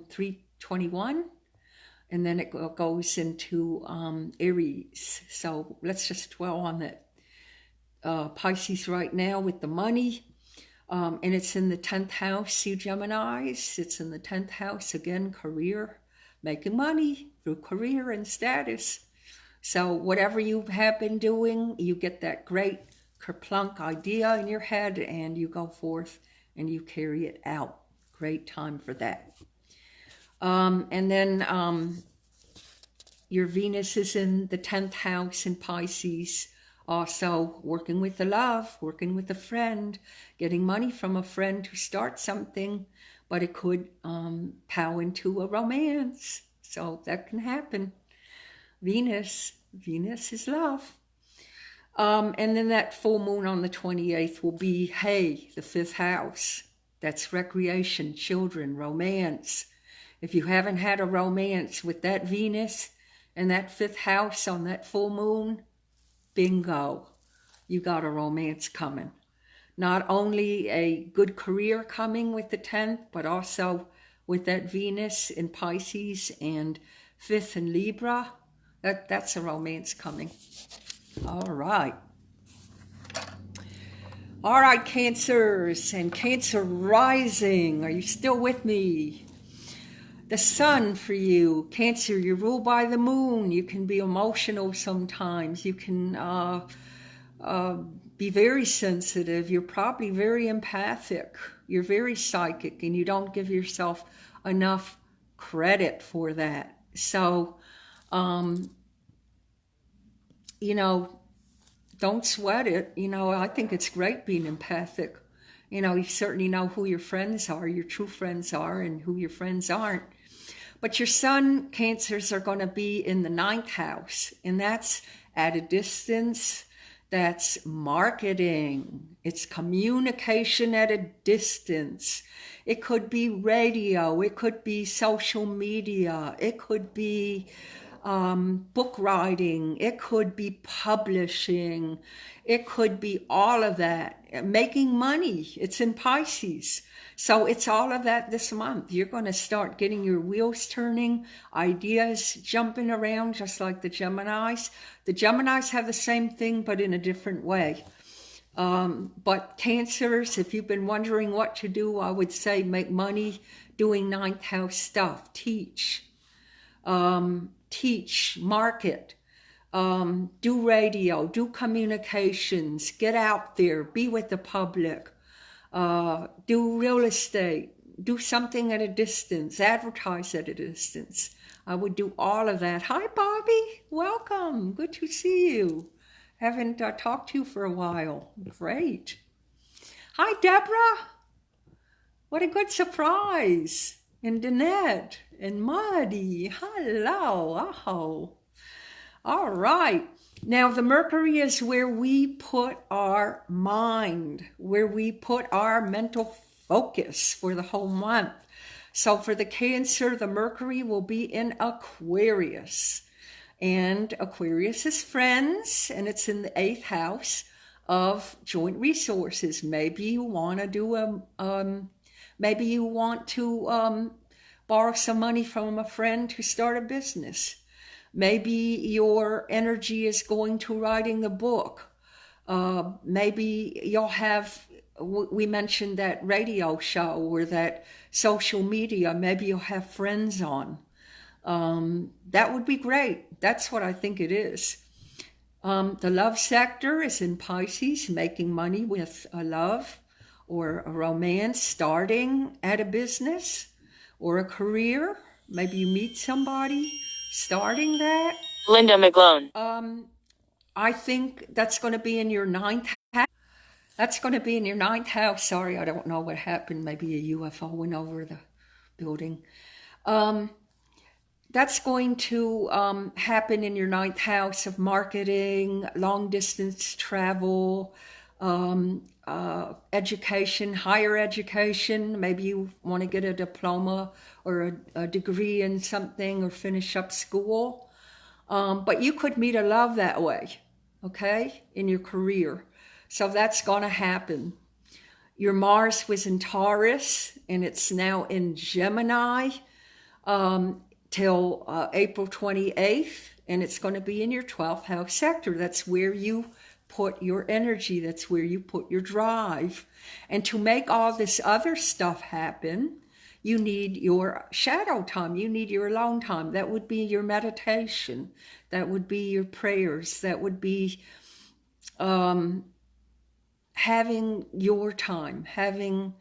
3/21. And then it goes into Aries. So let's just dwell on that. Pisces right now with the money. And it's in the 10th house, you Geminis. It's in the 10th house, again, career. Making money through career and status. So whatever you have been doing, you get that great kerplunk idea in your head and you go forth and you carry it out. Great time for that. And then your Venus is in the 10th house in Pisces. Also working with the love, working with a friend, getting money from a friend to start something, but it could pow into a romance. So that can happen. Venus is love. And then that full moon on the 28th will be, the 5th house. That's recreation, children, romance. If you haven't had a romance with that Venus and that 5th house on that full moon, bingo, you got a romance coming. Not only a good career coming with the 10th, but also with that Venus in Pisces and 5th in Libra, that's a romance coming. All right. All right, Cancers and Cancer rising. Are you still with me? The sun for you, Cancer, you're ruled by the moon. You can be emotional sometimes. You can be very sensitive. You're probably very empathic. You're very psychic, and you don't give yourself enough credit for that. So, you know, don't sweat it. You know, I think it's great being empathic. You know, you certainly know who your friends are, your true friends are, and who your friends aren't. But your sun, Cancers, are going to be in the 9th house, and that's at a distance. That's marketing. It's communication at a distance. It could be radio. It could be social media. It could be book writing. It could be publishing. It could be all of that. Making money. It's in Pisces. So it's all of that this month. You're going to start getting your wheels turning, ideas jumping around, just like the Geminis. The Geminis have the same thing, but in a different way. But Cancers, if you've been wondering what to do, I would say make money doing 9th house stuff. Teach, market, do radio, do communications, get out there, be with the public. Do real estate, do something at a distance, advertise at a distance. I would do all of that. Hi, Bobby. Welcome. Good to see you. Haven't talked to you for a while. Great. Hi, Deborah. What a good surprise. And Danette and Muddy. Hello. Oh. All right. Now, the Mercury is where we put our mind, where we put our mental focus for the whole month. So for the Cancer, the Mercury will be in Aquarius. And Aquarius is friends, and it's in the 8th house of joint resources. Maybe you want to do maybe you want to borrow some money from a friend to start a business. Maybe your energy is going to writing a book. Maybe you'll have, we mentioned that radio show or that social media. Maybe you'll have friends on. That would be great. That's what I think it is. The love sector is in Pisces, making money with a love or a romance, starting at a business or a career. Maybe you meet somebody. Starting that. Linda McGlone. I think that's going to be in your 9th house. That's going to be in your 9th house. Sorry, I don't know what happened. Maybe a UFO went over the building. That's going to happen in your 9th house of marketing, long distance travel, education, higher education. Maybe you want to get a diploma or a degree in something or finish up school. But you could meet a love that way, okay, in your career. So that's going to happen. Your Mars was in Taurus, and it's now in Gemini till April 28th, and it's going to be in your 12th house sector. That's where you put your energy. That's where you put your drive. And to make all this other stuff happen, you need your shadow time. You need your alone time. That would be your meditation. That would be your prayers. That would be having your time, having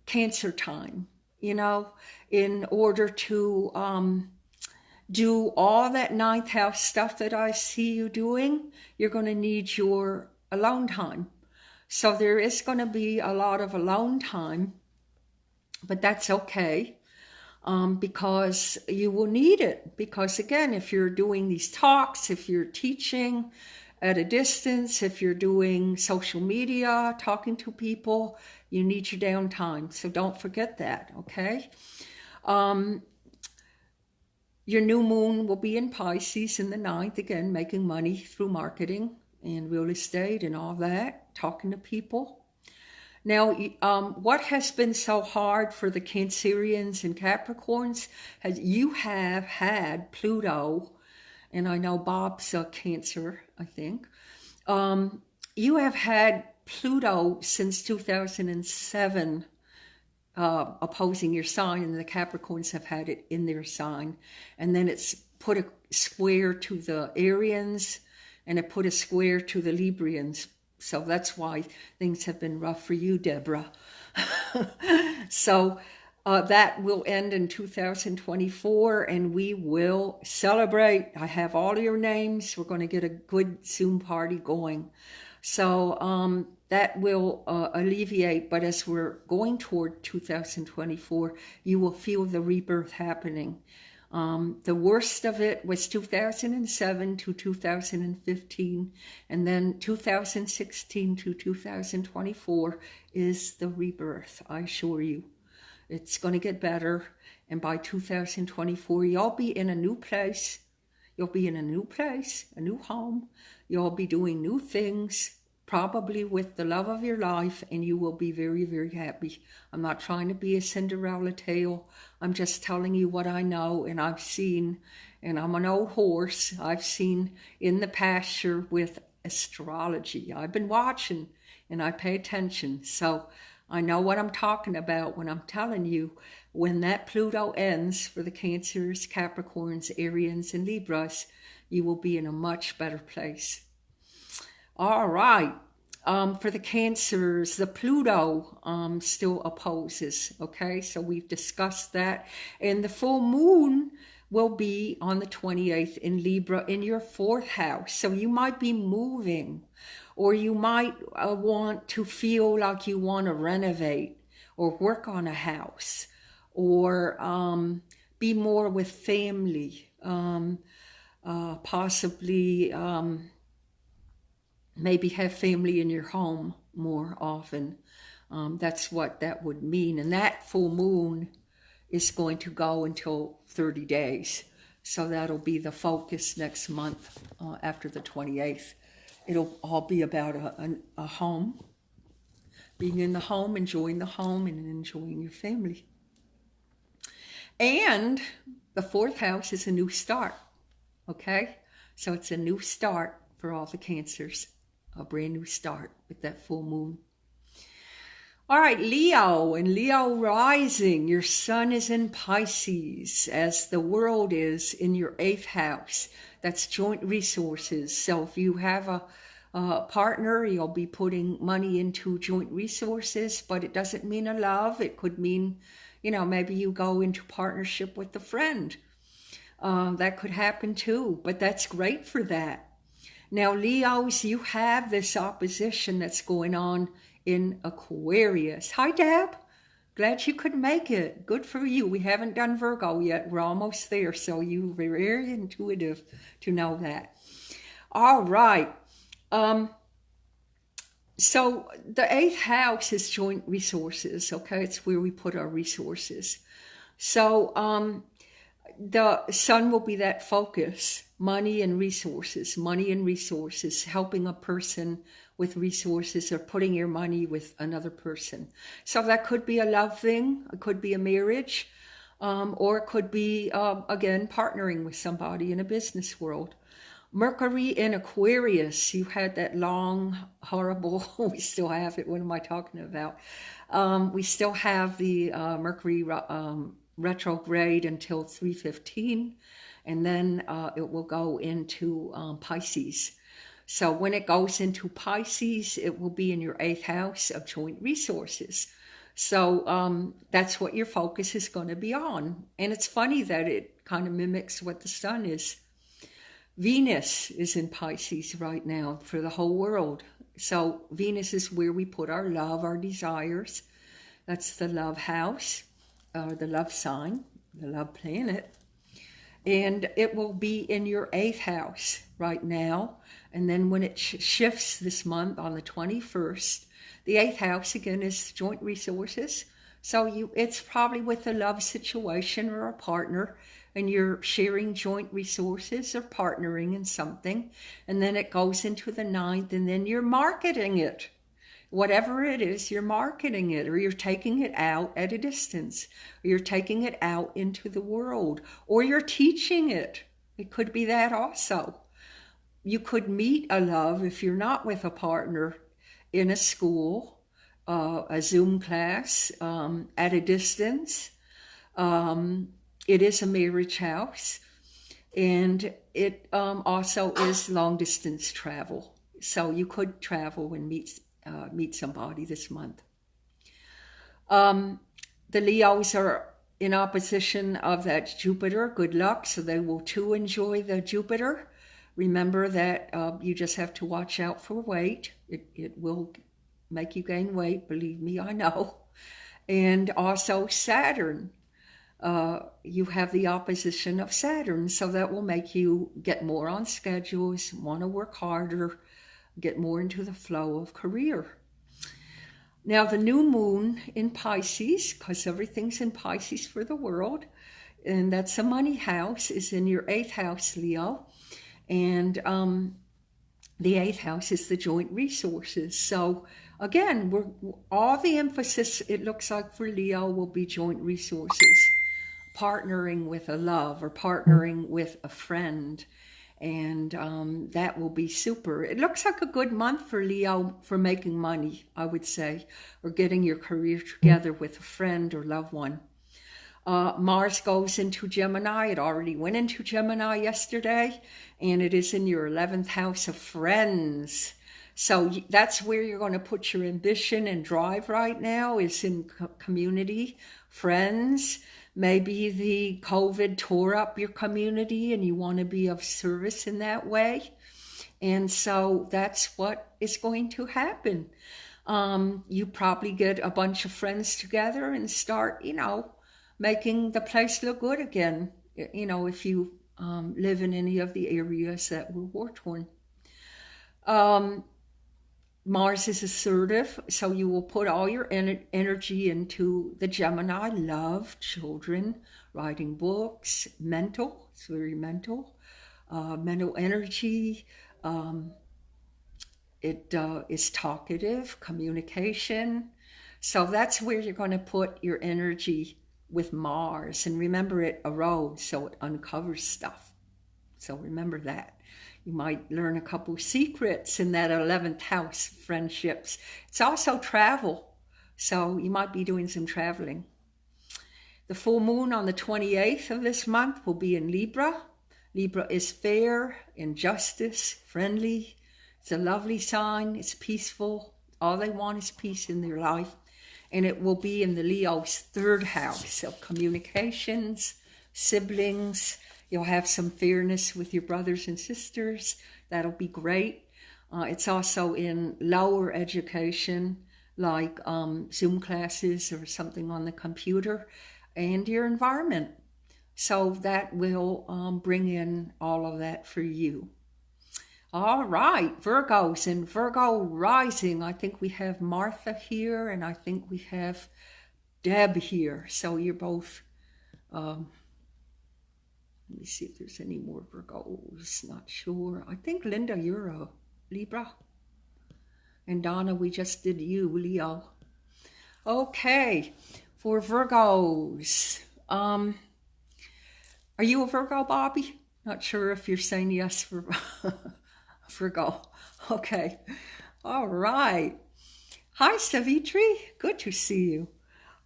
Cancer time, you know, in order to do all that 9th house stuff that I see you doing. You're going to need your alone time. So there is going to be a lot of alone time, but that's okay, because you will need it. Because again, if you're doing these talks, if you're teaching at a distance, if you're doing social media, talking to people, you need your downtime. So don't forget that, okay? Your new moon will be in Pisces in the 9th, again, making money through marketing and real estate and all that, talking to people. Now, what has been so hard for the Cancerians and Capricorns, you have had Pluto, and I know Bob's a Cancer, I think. You have had Pluto since 2007 opposing your sign, and the Capricorns have had it in their sign. And then it's put a square to the Arians, and it put a square to the Librians. So that's why things have been rough for you, Deborah. So that will end in 2024, and we will celebrate. I have all your names. We're going to get a good Zoom party going. So that will alleviate, but as we're going toward 2024, you will feel the rebirth happening. The worst of it was 2007 to 2015, and then 2016 to 2024 is the rebirth, I assure you. It's going to get better, and by 2024, you'll be in a new place. You'll be in a new place, a new home. You'll be doing new things, probably with the love of your life, and you will be very, very happy. I'm not trying to be a Cinderella tale. I'm just telling you what I know and I've seen, and I'm an old horse. I've seen in the pasture with astrology. I've been watching and I pay attention. So I know what I'm talking about when I'm telling you when that Pluto ends for the Cancers, Capricorns, Arians, and Libras, you will be in a much better place. All right. For the Cancers, the Pluto still opposes, okay? So we've discussed that. And the full moon will be on the 28th in Libra in your 4th house. So you might be moving, or you might want to feel like you want to renovate or work on a house, or be more with family, possibly maybe have family in your home more often. That's what that would mean. And that full moon is going to go until 30 days. So that'll be the focus next month after the 28th. It'll all be about a home, being in the home, enjoying the home, and enjoying your family. And the 4th house is a new start, okay? So it's a new start for all the Cancers. A brand new start with that full moon. All right, Leo and Leo rising. Your sun is in Pisces, as the world is in your 8th house. That's joint resources. So if you have a partner, you'll be putting money into joint resources, but it doesn't mean a love. It could mean, you know, maybe you go into partnership with a friend. That could happen too, but that's great for that. Now, Leos, you have this opposition that's going on in Aquarius. Hi, Deb. Glad you could make it. Good for you. We haven't done Virgo yet. We're almost there, so you're very intuitive to know that. All right. So the 8th house is joint resources, okay? It's where we put our resources. So the sun will be that focus. Money and resources, helping a person with resources, or putting your money with another person. So that could be a love thing, it could be a marriage, or it could be, again, partnering with somebody in a business world. Mercury in Aquarius, you had that long, horrible, we still have it, what am I talking about? We still have the Mercury retrograde until 3/15. And then it will go into Pisces. So when it goes into Pisces, it will be in your 8th house of joint resources. So that's what your focus is going to be on. And it's funny that it kind of mimics what the sun is. Venus is in Pisces right now for the whole world. So Venus is where we put our love, our desires. That's the love house, the love sign, the love planet. And it will be in your 8th house right now. And then when it shifts this month on the 21st, the 8th house again is joint resources. So it's probably with a love situation or a partner, and you're sharing joint resources or partnering in something. And then it goes into the 9th, and then you're marketing it. Whatever it is, you're marketing it, or you're taking it out at a distance, or you're taking it out into the world, or you're teaching it. It could be that also. You could meet a love if you're not with a partner in a school, a Zoom class at a distance. It is a marriage house, and it also is long distance travel. So you could travel and meet somebody this month. The Leos are in opposition of that Jupiter. Good luck. So they will too enjoy the Jupiter. Remember that you just have to watch out for weight. It will make you gain weight. Believe me, I know. And also Saturn. You have the opposition of Saturn. So that will make you get more on schedules, want to work harder, get more into the flow of career. Now, the new moon in Pisces, because everything's in Pisces for the world, and that's a money house, is in your 8th house, Leo. And the 8th house is the joint resources. So, again, all the emphasis, it looks like, for Leo will be joint resources, partnering with a love or partnering with a friend. And that will be super. It looks like a good month for Leo for making money, I would say, or getting your career together with a friend or loved one. Mars goes into Gemini. It already went into Gemini yesterday, and it is in your 11th house of friends. So that's where you're going to put your ambition and drive right now, is in community, friends. Maybe the COVID tore up your community and you want to be of service in that way. And so that's what is going to happen. You probably get a bunch of friends together and start, making the place look good again. If you live in any of the areas that were war-torn. Mars is assertive, so you will put all your energy into the Gemini, love, children, writing books, mental, it's very mental, mental energy. It is talkative, communication. So that's where you're going to put your energy with Mars. And remember, it erodes, so it uncovers stuff. So remember that. You might learn a couple secrets in that 11th house, friendships. It's also travel, so you might be doing some traveling. The full moon on the 28th of this month will be in Libra. Libra is fair, injustice, friendly. It's a lovely sign. It's peaceful. All they want is peace in their life. And it will be in the Leo's 3rd house of communications, siblings. You'll have some fairness with your brothers and sisters. That'll be great. It's also in lower education, like Zoom classes or something on the computer, and your environment. So that will bring in all of that for you. All right, Virgos and Virgo rising. I think we have Martha here, and I think we have Deb here. So you're both... let me see if there's any more Virgos. Not sure. I think, Linda, you're a Libra. And Donna, we just did you, Leo. Okay, for Virgos. Are you a Virgo, Bobby? Not sure if you're saying yes for Virgo. Okay. All right. Hi, Savitri. Good to see you.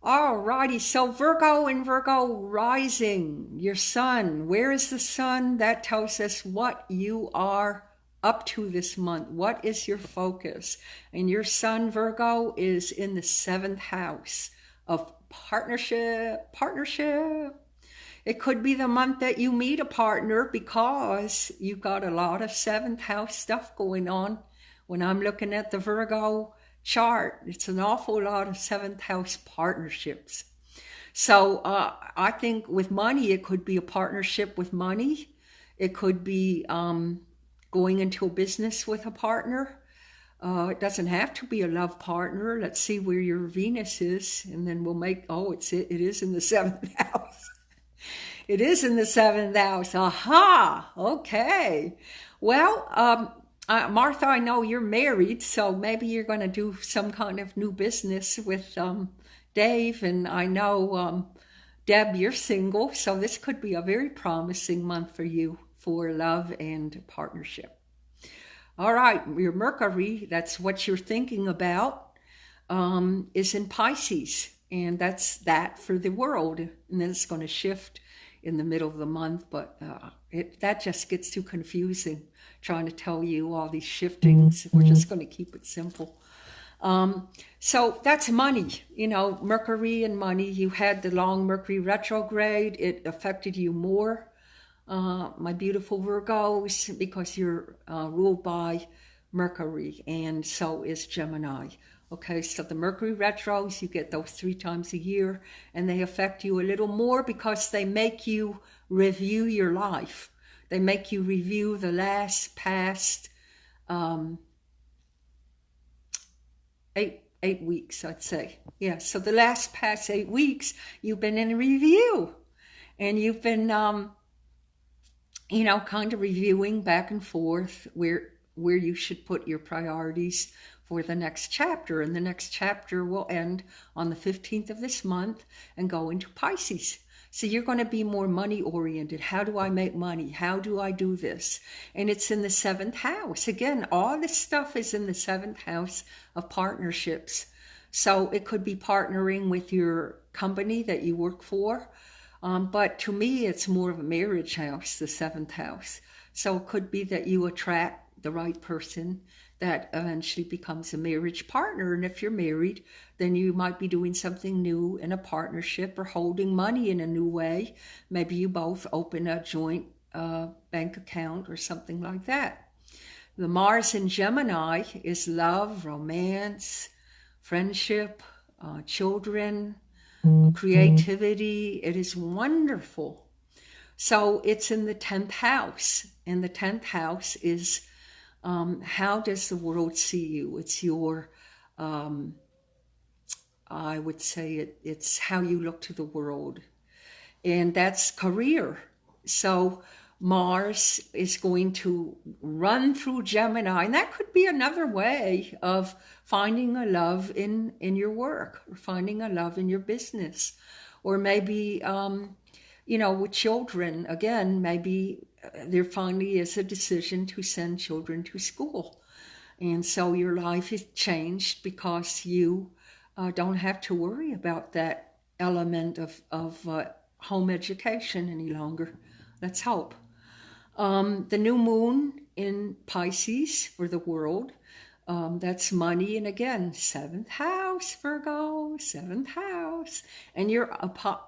Alrighty, so Virgo and Virgo rising, your sun. Where is the sun? That tells us what you are up to this month. What is your focus? And your sun, Virgo, is in the 7th house of partnership. It could be the month that you meet a partner, because you've got a lot of 7th house stuff going on. When I'm looking at the Virgo chart, it's an awful lot of 7th house partnerships. So I think with money, it could be a partnership with money. It could be going into a business with a partner. It doesn't have to be a love partner. Let's see where your Venus is, and then we'll make, it is in the 7th house. It is in the 7th house. Aha! Okay. Well, Martha, I know you're married, so maybe you're going to do some kind of new business with Dave. And I know, Deb, you're single, so this could be a very promising month for you for love and partnership. All right, your Mercury, that's what you're thinking about. is in Pisces. And that's that for the world. And then it's going to shift in the middle of the month. But that just gets too confusing, trying to tell you all these shiftings. We're just going to keep it simple. So that's money, you know, Mercury and money. You had the long Mercury retrograde. It affected you more, my beautiful Virgos, because you're ruled by Mercury, and so is Gemini. Okay, so the Mercury retros, you get those 3 times a year, and they affect you a little more because they make you review your life. They make you review the past 8 weeks, I'd say. Yeah, so the past 8 weeks, you've been in review. And you've been, you know, kind of reviewing back and forth where you should put your priorities for the next chapter. And the next chapter will end on the 15th of this month and go into Pisces. So you're going to be more money oriented. How do I make money? How do I do this? And it's in the 7th house. Again, all this stuff is in the 7th house of partnerships. So it could be partnering with your company that you work for. But to me, it's more of a marriage house, the 7th house. So it could be that you attract the right person that eventually becomes a marriage partner. And if you're married, then you might be doing something new in a partnership or holding money in a new way. Maybe you both open a joint bank account or something like that. The Mars in Gemini is love, romance, friendship, children, creativity. It is wonderful. So it's in the 10th house. And the 10th house is how does the world see you? It's your, I would say it's how you look to the world. And that's career. So Mars is going to run through Gemini. And that could be another way of finding a love in your work, or finding a love in your business. Or maybe, you know, with children, again, maybe there finally is a decision to send children to school. And so your life is changed because you don't have to worry about that element of home education any longer. Let's hope. The new moon in Pisces for the world, that's money. And again, 7th house, Virgo, 7th house. And your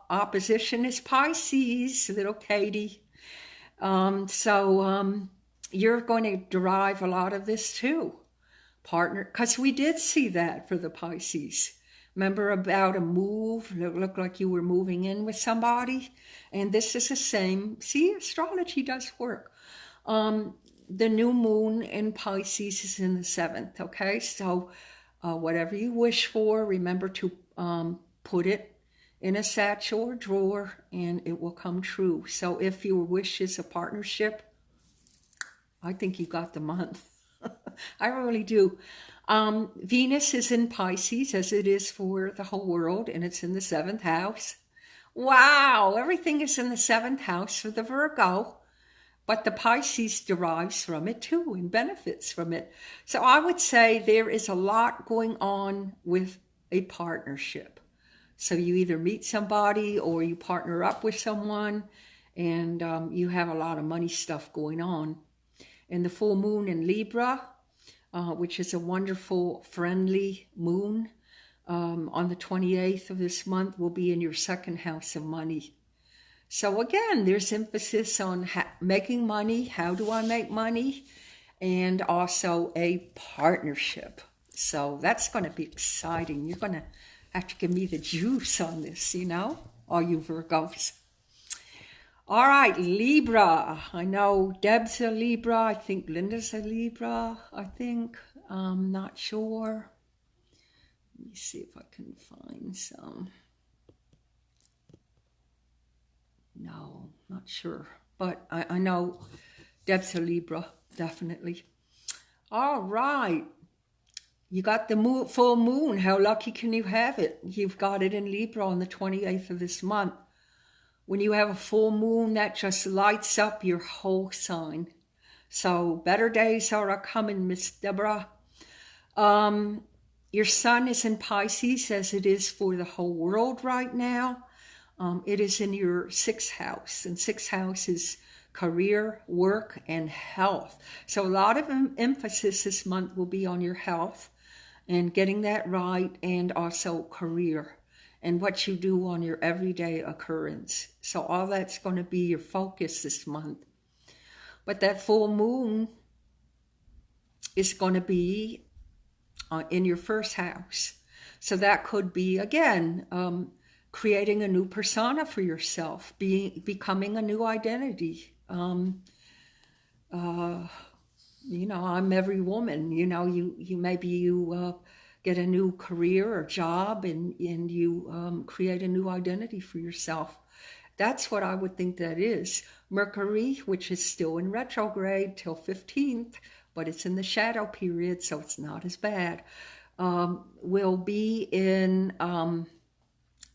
opposition is Pisces, little Katie. So you're going to derive a lot of this too. Partner, because we did see that for the Pisces. Remember about a move, it looked like you were moving in with somebody. And this is the same. See, astrology does work. The new moon in Pisces is in the 7th, okay? So whatever you wish for, remember to put it in a satchel or drawer, and it will come true. So if your wish is a partnership, I think you got the month. I really do. Venus is in Pisces, as it is for the whole world, and it's in the 7th house. Wow, everything is in the 7th house for the Virgo, but the Pisces derives from it too and benefits from it. So I would say there is a lot going on with a partnership. So you either meet somebody or you partner up with someone, and you have a lot of money stuff going on. And the full moon in Libra, which is a wonderful, friendly moon, on the 28th of this month, will be in your 2nd house of money. So again, there's emphasis on making money. How do I make money? And also a partnership. So that's going to be exciting. You're going to have to give me the juice on this, you know, all you Virgos. All right, Libra. I know Deb's a Libra. I think Linda's a Libra. I'm not sure. Let me see if I can find some. No, not sure. But I know Deb's a Libra, definitely. All right. You got the full moon. How lucky can you have it? You've got it in Libra on the 28th of this month. When you have a full moon, that just lights up your whole sign. So better days are coming, Miss Deborah. Your sun is in Pisces, as it is for the whole world right now. It is in your 6th house, and 6th house is career, work, and health. So a lot of emphasis this month will be on your health and getting that right, and also career and what you do on your everyday occurrence. So all that's going to be your focus this month. But that full moon is going to be in your 1st house. So that could be, again, creating a new persona for yourself, becoming a new identity. You know, I'm every woman. You know, you maybe get a new career or job, and you create a new identity for yourself. That's what I would think that is. Mercury, which is still in retrograde till 15th, but it's in the shadow period, so it's not as bad, will be in,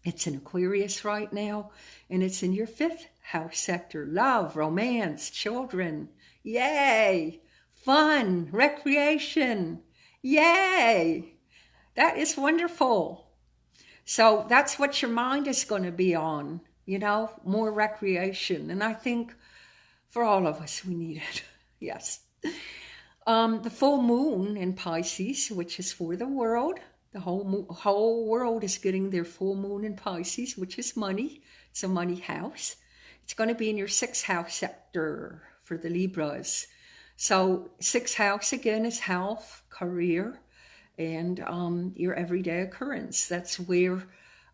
it's in Aquarius right now, and it's in your 5th house sector. Love, romance, children, yay! Fun, recreation, yay! That is wonderful. So that's what your mind is going to be on, you know, more recreation. And I think for all of us, we need it. Yes. The full moon in Pisces, which is for the world. The whole world is getting their full moon in Pisces, which is money. It's a money house. It's going to be in your 6th house sector for the Libras. So 6th house, again, is health, career, and your everyday occurrence. That's where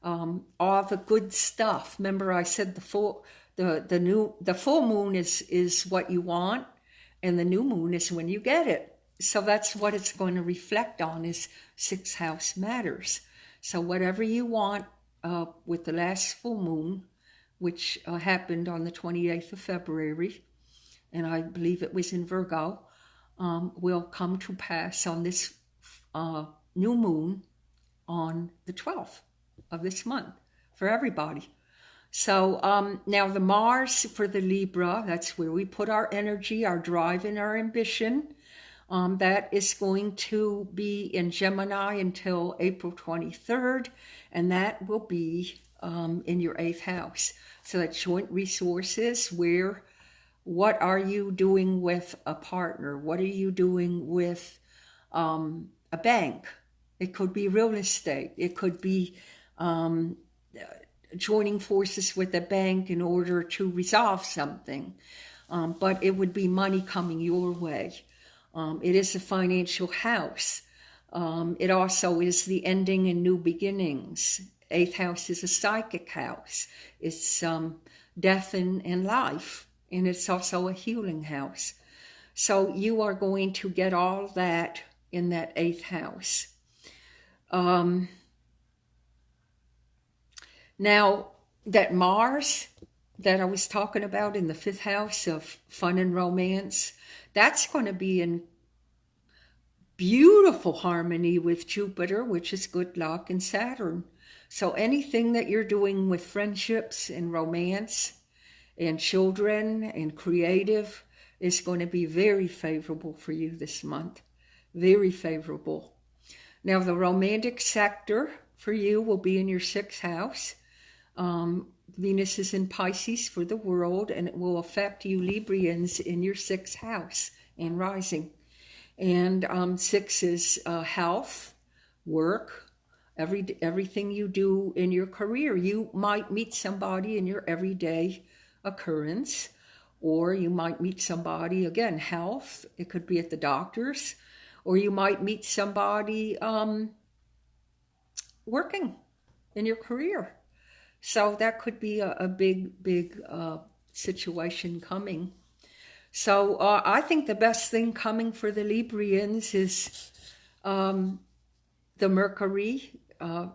all the good stuff. Remember, I said the full moon is what you want, and the new moon is when you get it. So that's what it's going to reflect on, is 6th house matters. So whatever you want with the last full moon, which happened on the 28th of February, and I believe it was in Virgo, will come to pass on this new moon on the 12th of this month for everybody. So now the Mars for the Libra, that's where we put our energy, our drive, and our ambition. That is going to be in Gemini until April 23rd, and that will be in your 8th house. So that's joint resources, where what are you doing with a partner? What are you doing with a bank? It could be real estate. It could be joining forces with a bank in order to resolve something. But it would be money coming your way. It is a financial house. It also is the ending and new beginnings. 8th house is a psychic house. It's death and life. And it's also a healing house. So you are going to get all that in that 8th house. Now, that Mars that I was talking about in the 5th house of fun and romance, that's going to be in beautiful harmony with Jupiter, which is good luck, and Saturn. So anything that you're doing with friendships and romance and children and creative is going to be very favorable for you this month. Very favorable. Now, the romantic sector for you will be in your 6th house. Venus is in Pisces for the world, and it will affect you Librians in your 6th house and rising. And 6 is health, work, everything you do in your career. You might meet somebody in your everyday occurrence, or you might meet somebody, again, health. It could be at the doctor's, or you might meet somebody working in your career. So that could be a big situation coming. So I think the best thing coming for the Librians is the Mercury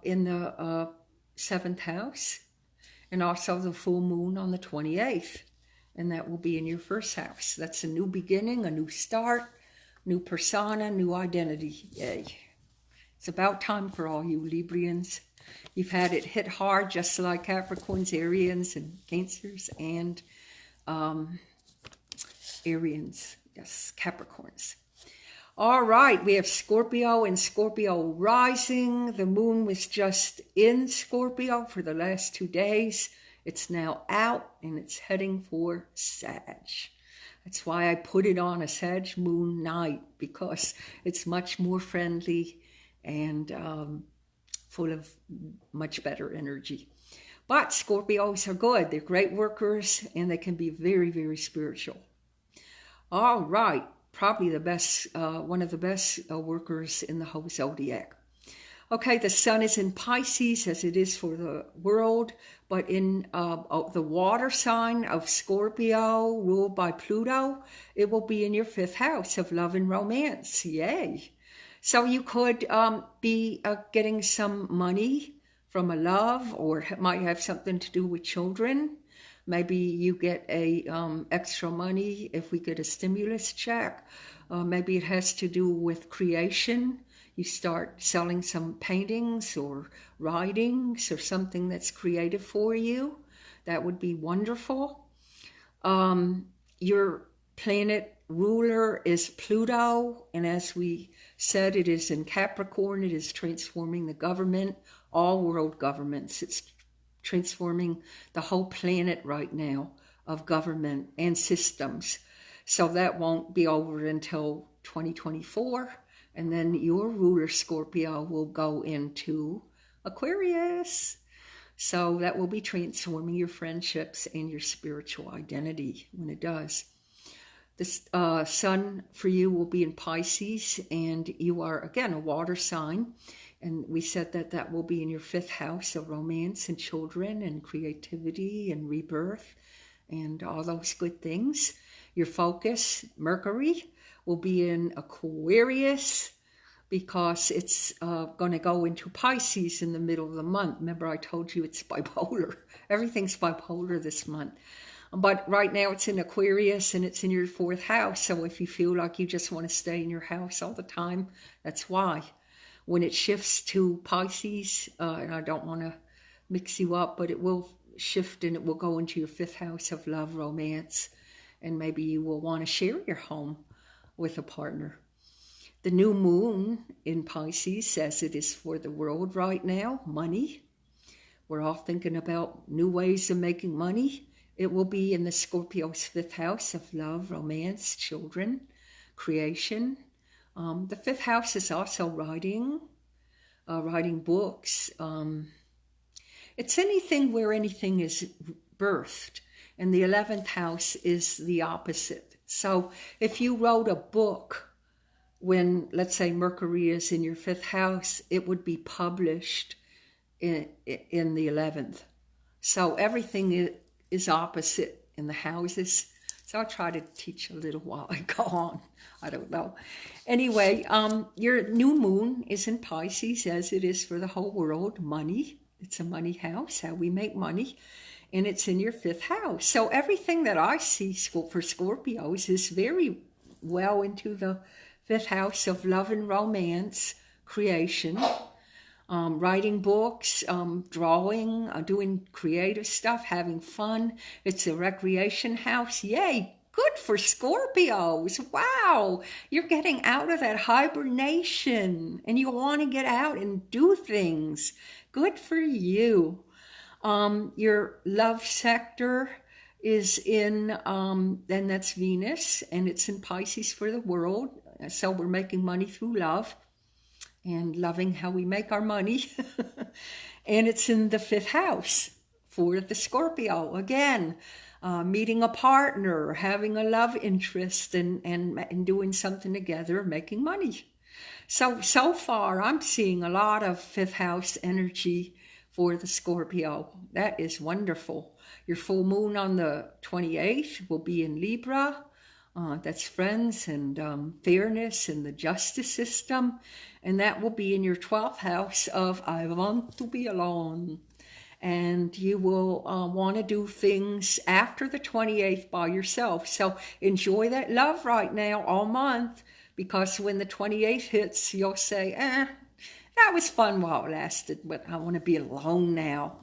in the 7th house, and also the full moon on the 28th. And that will be in your 1st house. That's a new beginning, a new start, new persona, new identity. Yay. It's about time for all you Librians. You've had it hit hard, just like Capricorns, Arians, and Cancers, and Arians. Yes, Capricorns. All right, we have Scorpio and Scorpio rising. The moon was just in Scorpio for the last 2 days. It's now out and it's heading for Sag. That's why I put it on a Sag moon night, because it's much more friendly and full of much better energy. But Scorpios are good. They're great workers and they can be very, very spiritual. All right. Probably the best, one of the best workers in the whole zodiac. Okay, the sun is in Pisces, as it is for the world, but in the water sign of Scorpio, ruled by Pluto, it will be in your 5th house of love and romance. Yay! So you could be getting some money from a love, or it might have something to do with children. Maybe you get a extra money if we get a stimulus check. Maybe it has to do with creation. You start selling some paintings or writings or something that's creative for you. That would be wonderful. Your planet ruler is Pluto. And as we said, it is in Capricorn. It is transforming the government, all world governments. It's transforming the whole planet right now of government and systems. So that won't be over until 2024. And then your ruler, Scorpio, will go into Aquarius. So that will be transforming your friendships and your spiritual identity when it does. The sun for you will be in Pisces, and you are, again, a water sign. And we said that that will be in your 5th house of romance and children and creativity and rebirth and all those good things. Your focus, Mercury, will be in Aquarius because it's going to go into Pisces in the middle of the month. Remember, I told you it's bipolar. Everything's bipolar this month. But right now it's in Aquarius and it's in your 4th house. So if you feel like you just want to stay in your house all the time, that's why. When it shifts to Pisces, and I don't want to mix you up, but it will shift and it will go into your 5th house of love, romance, and maybe you will want to share your home with a partner. The new moon in Pisces says it is for the world right now, money. We're all thinking about new ways of making money. It will be in the Scorpio's 5th house of love, romance, children, creation. The 5th house is also writing books. It's anything where anything is birthed. And the 11th house is the opposite. So if you wrote a book when, let's say, Mercury is in your 5th house, it would be published in the 11th. So everything is opposite in the houses. So I'll try to teach a little while I go on. I don't know. Anyway, your new moon is in Pisces, as it is for the whole world. Money. It's a money house, how we make money. And it's in your 5th house. So everything that I see for Scorpios is very well into the 5th house of love and romance, creation, writing books, drawing, doing creative stuff, having fun. It's a recreation house. Yay! Good for Scorpios. Wow! You're getting out of that hibernation and you want to get out and do things. Good for you. Your love sector is in, then that's Venus, and it's in Pisces for the world. So we're making money through love and loving how we make our money. And it's in the 5th house for the Scorpio. Again, meeting a partner, having a love interest, and doing something together, making money. So far, I'm seeing a lot of 5th house energy for the Scorpio. That is wonderful. Your full moon on the 28th will be in Libra. That's friends and fairness and the justice system. And that will be in your 12th house of I want to be alone. And you will want to do things after the 28th by yourself. So enjoy that love right now all month, because when the 28th hits, you'll say, that was fun while it lasted, but I want to be alone now.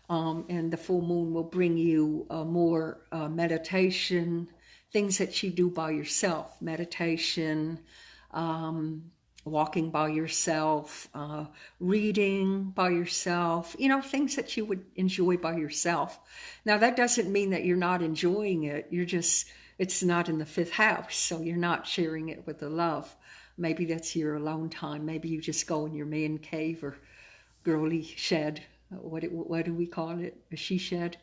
And the full moon will bring you more meditation, things that you do by yourself, meditation, walking by yourself, reading by yourself, things that you would enjoy by yourself. Now, that doesn't mean that you're not enjoying it. It's not in the 5th house, so you're not sharing it with the love. Maybe that's your alone time. Maybe you just go in your man cave or girly shed. What do we call it? A she shed,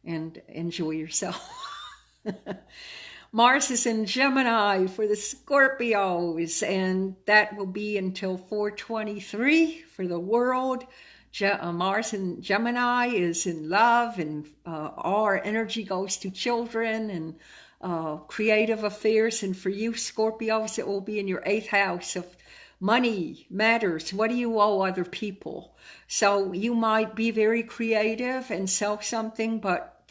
and enjoy yourself. Mars is in Gemini for the Scorpios, and that will be until 4/23 for the world. Mars in Gemini is in love, and all our energy goes to children and creative affairs. And for you Scorpios, it will be in your 8th house of money, matters. What do you owe other people? So you might be very creative and sell something, but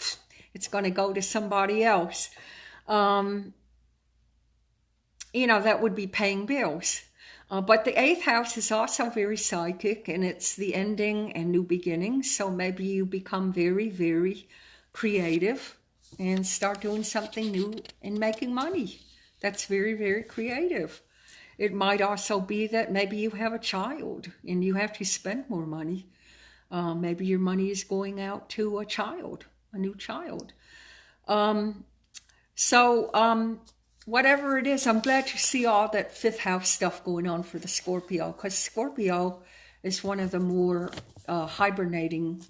it's going to go to somebody else. That would be paying bills. But the 8th house is also very psychic, and it's the ending and new beginnings. So maybe you become very, very creative and start doing something new and making money. That's very, very creative. It might also be that maybe you have a child and you have to spend more money. Maybe your money is going out to a child, a new child. Whatever it is, I'm glad to see all that 5th house stuff going on for the Scorpio, because Scorpio is one of the more hibernating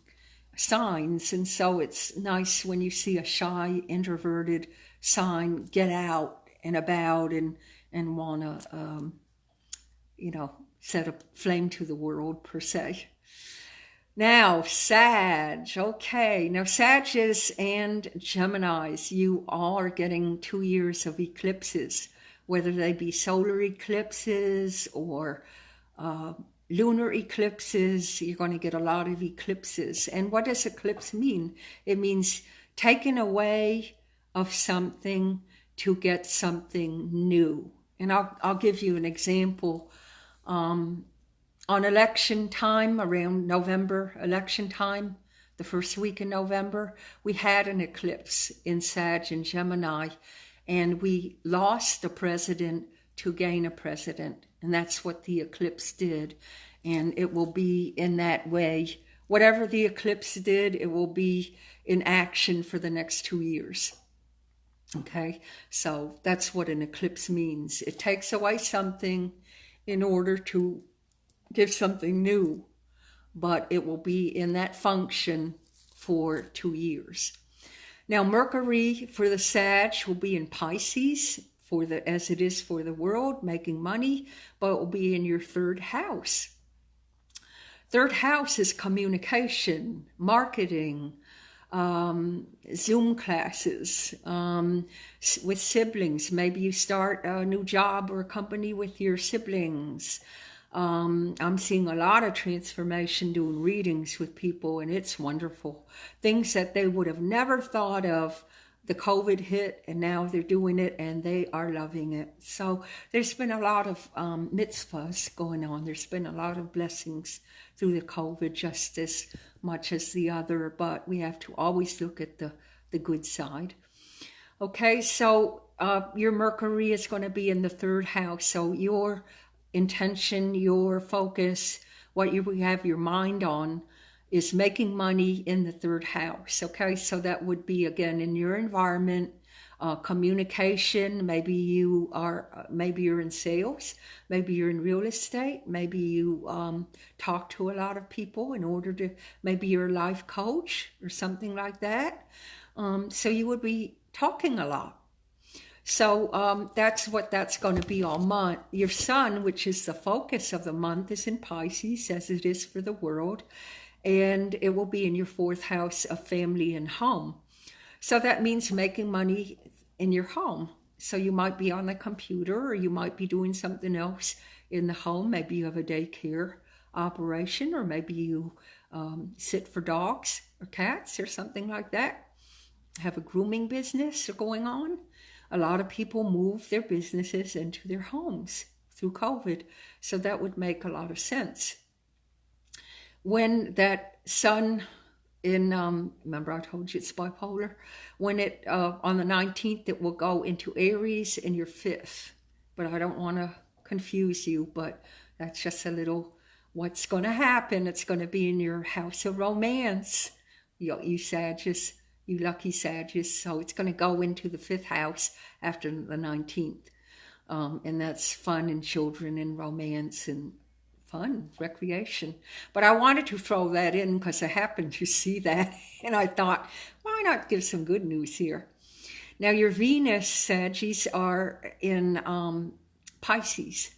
signs. And so it's nice when you see a shy, introverted sign get out and about and want to, set a flame to the world, per se. Now, Sag. Okay, now Sagittarius and Geminis, you all are getting 2 years of eclipses, whether they be solar eclipses or lunar eclipses. You're going to get a lot of eclipses. And what does eclipse mean? It means taking away of something to get something new. And I'll give you an example. On election time, around November election time, the first week in November, we had an eclipse in Sag and Gemini, and we lost a president to gain a president. And that's what the eclipse did. And it will be in that way. Whatever the eclipse did, it will be in action for the next 2 years. Okay, so that's what an eclipse means. It takes away something in order to give something new, but it will be in that function for 2 years. Now, Mercury for the Sag will be in Pisces as it is for the world, making money, but it will be in your 3rd house. 3rd house is communication, marketing, Zoom classes, with siblings. Maybe you start a new job or a company with your siblings. I'm seeing a lot of transformation doing readings with people, and it's wonderful. Things that they would have never thought of. The COVID hit, and now they're doing it, and they are loving it. So there's been a lot of mitzvahs going on. There's been a lot of blessings through the COVID, just as much as the other, but we have to always look at the good side. Okay, so your Mercury is going to be in the 3rd house, so your intention, your focus, what you have your mind on is making money in the 3rd house. Okay, so that would be, again, in your environment, communication. Maybe you're in sales, maybe you're in real estate, maybe you talk to a lot of people maybe you're a life coach or something like that. So you would be talking a lot. So that's what that's going to be all month. Your sun, which is the focus of the month, is in Pisces, as it is for the world. And it will be in your 4th house of family and home. So that means making money in your home. So you might be on the computer, or you might be doing something else in the home. Maybe you have a daycare operation, or maybe you sit for dogs or cats or something like that. Have a grooming business going on. A lot of people move their businesses into their homes through COVID. So that would make a lot of sense. When that sun remember I told you it's bipolar, when it, on the 19th, it will go into Aries in your 5th. But I don't want to confuse you, but that's just a little what's going to happen. It's going to be in your house of romance, you Sagittarius, you lucky Sagittarius. So it's going to go into the 5th house after the 19th. And that's fun and children and romance and fun, recreation. But I wanted to throw that in because I happened to see that. And I thought, why not give some good news here? Now, your Venus, Sagittarius, are in Pisces.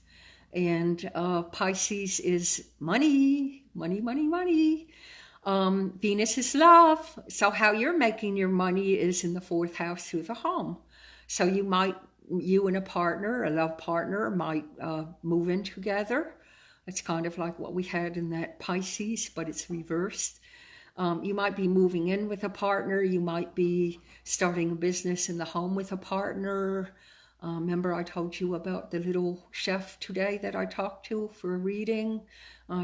And Pisces is money, money, money, money. Venus is love. So how you're making your money is in the 4th house through the home. So you and a partner, a love partner, might move in together. It's kind of like what we had in that Pisces, but it's reversed. You might be moving in with a partner. You might be starting a business in the home with a partner. Remember I told you about the little chef today that I talked to for a reading?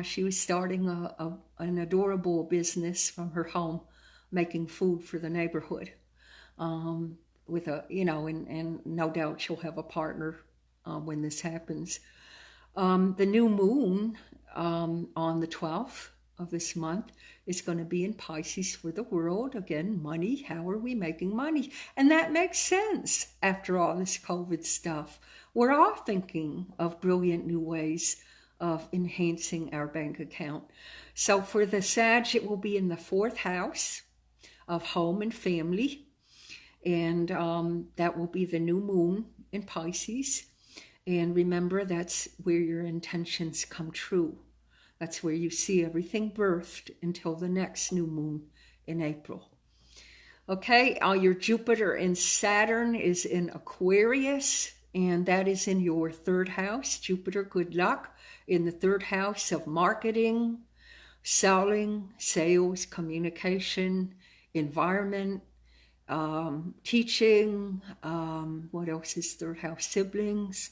She was starting an adorable business from her home, making food for the neighborhood. With and no doubt she'll have a partner when this happens. The new moon on the 12th of this month is going to be in Pisces for the world. Again, money. How are we making money? And that makes sense after all this COVID stuff. We're all thinking of brilliant new ways of enhancing our bank account. So for the Sag, it will be in the 4th house of home and family. And that will be the new moon in Pisces. And remember, that's where your intentions come true. That's where you see everything birthed until the next new moon in April. Okay, your Jupiter and Saturn is in Aquarius, and that is in your 3rd house. Jupiter, good luck, in the 3rd house of marketing, selling, sales, communication, environment, teaching, what else is 3rd house? Siblings,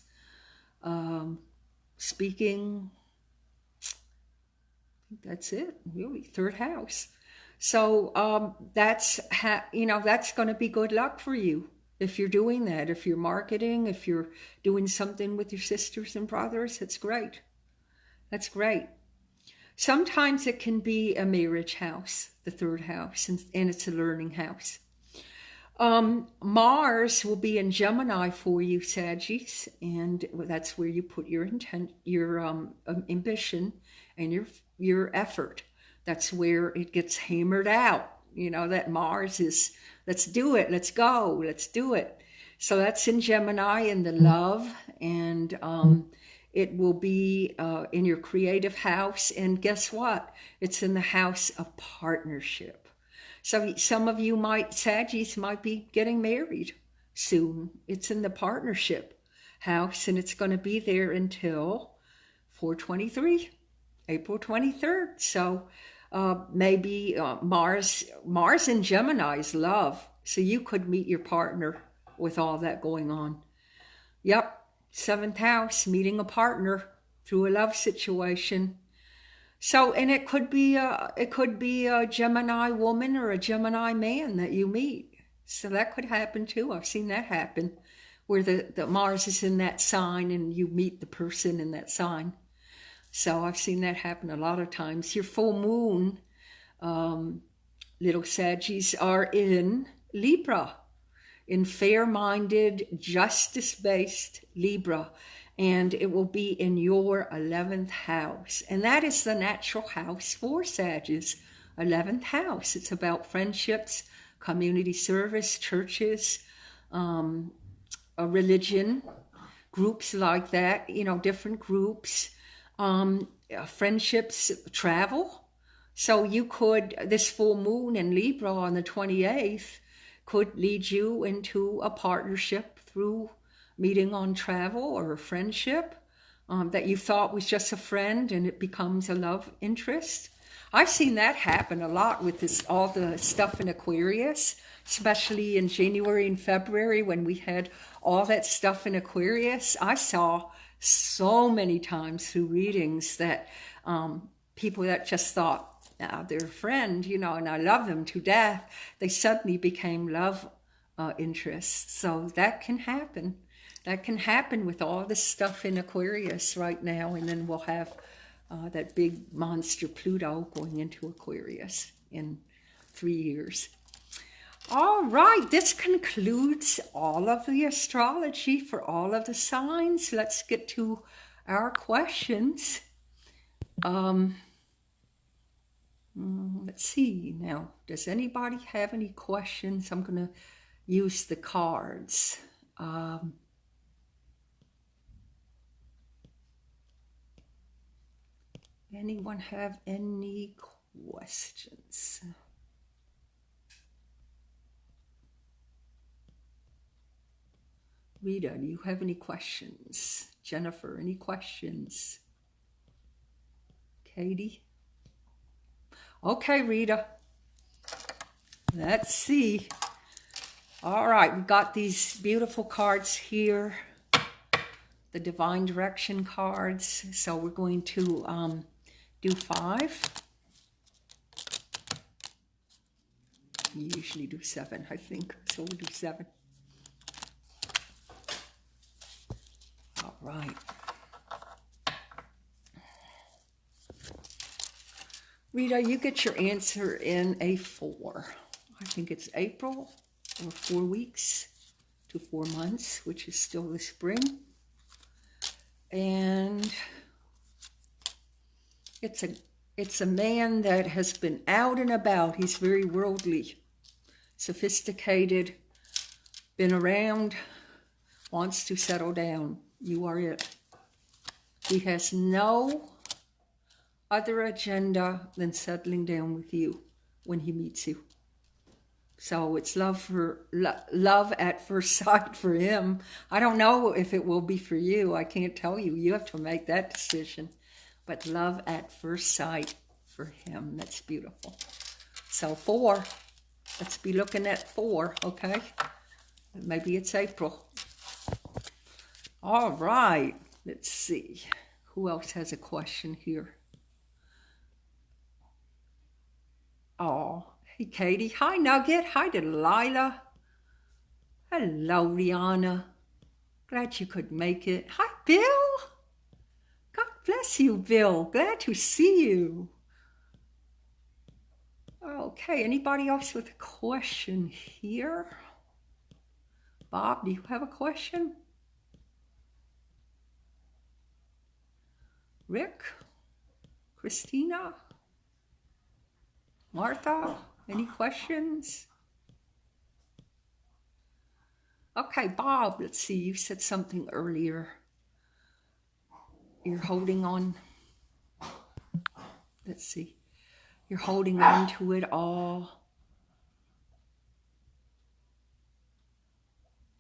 speaking. That's it, really, 3rd house. So that's going to be good luck for you if you're doing that. If you're marketing, if you're doing something with your sisters and brothers, it's great. That's great. Sometimes it can be a marriage house, the 3rd house, and it's a learning house. Mars will be in Gemini for you, Sagittarius, and that's where you put your intent, your ambition, and your effort. That's where it gets hammered out. That Mars is, let's do it, let's go, let's do it. So that's in Gemini, in the love, and it will be in your creative house. And guess what? It's in the house of partnership. So some of you Sagittarius might be getting married soon. It's in the partnership house, and it's going to be there until 4/23, April 23rd. So maybe Mars in Gemini is love. So you could meet your partner with all that going on. Yep, 7th house, meeting a partner through a love situation. So, and it could be a Gemini woman or a Gemini man that you meet. So that could happen too. I've seen that happen, where the Mars is in that sign and you meet the person in that sign. So I've seen that happen a lot of times. Your full moon, little Saggies, are in Libra, in fair-minded, justice-based Libra. And it will be in your 11th house. And that is the natural house for Sagittarius, 11th house. It's about friendships, community service, churches, a religion, groups like that, different groups, friendships, travel. So you could, this full moon in Libra on the 28th could lead you into a partnership through meeting on travel or a friendship that you thought was just a friend and it becomes a love interest. I've seen that happen a lot with all the stuff in Aquarius, especially in January and February when we had all that stuff in Aquarius. I saw so many times through readings that people that just thought, they're a friend, and I love them to death, they suddenly became love interests. So that can happen. that can happen with all this stuff in Aquarius right now. And then we'll have that big monster Pluto going into Aquarius in 3 years. All right, this concludes all of the astrology for all of the signs. Let's get to our questions. Let's see now. Does anybody have any questions? I'm going to use the cards. Anyone have any questions? Rita, do you have any questions? Jennifer, any questions? Katie? Okay, Rita. Let's see. All right, we've got these beautiful cards here. The Divine Direction cards. So we're going to do 5. You usually do 7, I think. So we'll do 7. All right. Rita, you get your answer in a 4. I think it's April, or 4 weeks to 4 months, which is still the spring. And it's a man that has been out and about. He's very worldly, sophisticated, been around, wants to settle down. You are it. He has no other agenda than settling down with you when he meets you. So it's love at first sight for him. I don't know if it will be for you. I can't tell you. You have to make that decision. But love at first sight for him. That's beautiful. So 4. Let's be looking at 4, okay? Maybe it's April. All right. Let's see. Who else has a question here? Oh, hey, Katie. Hi, Nugget. Hi, Delilah. Hello, Rihanna. Glad you could make it. Hi, Bill. God bless you, Bill. Glad to see you. Okay, anybody else with a question here? Bob, do you have a question? Rick? Christina? Martha? Any questions? Okay, Bob, let's see. You said something earlier. You're holding on. Let's see. You're holding on to it all.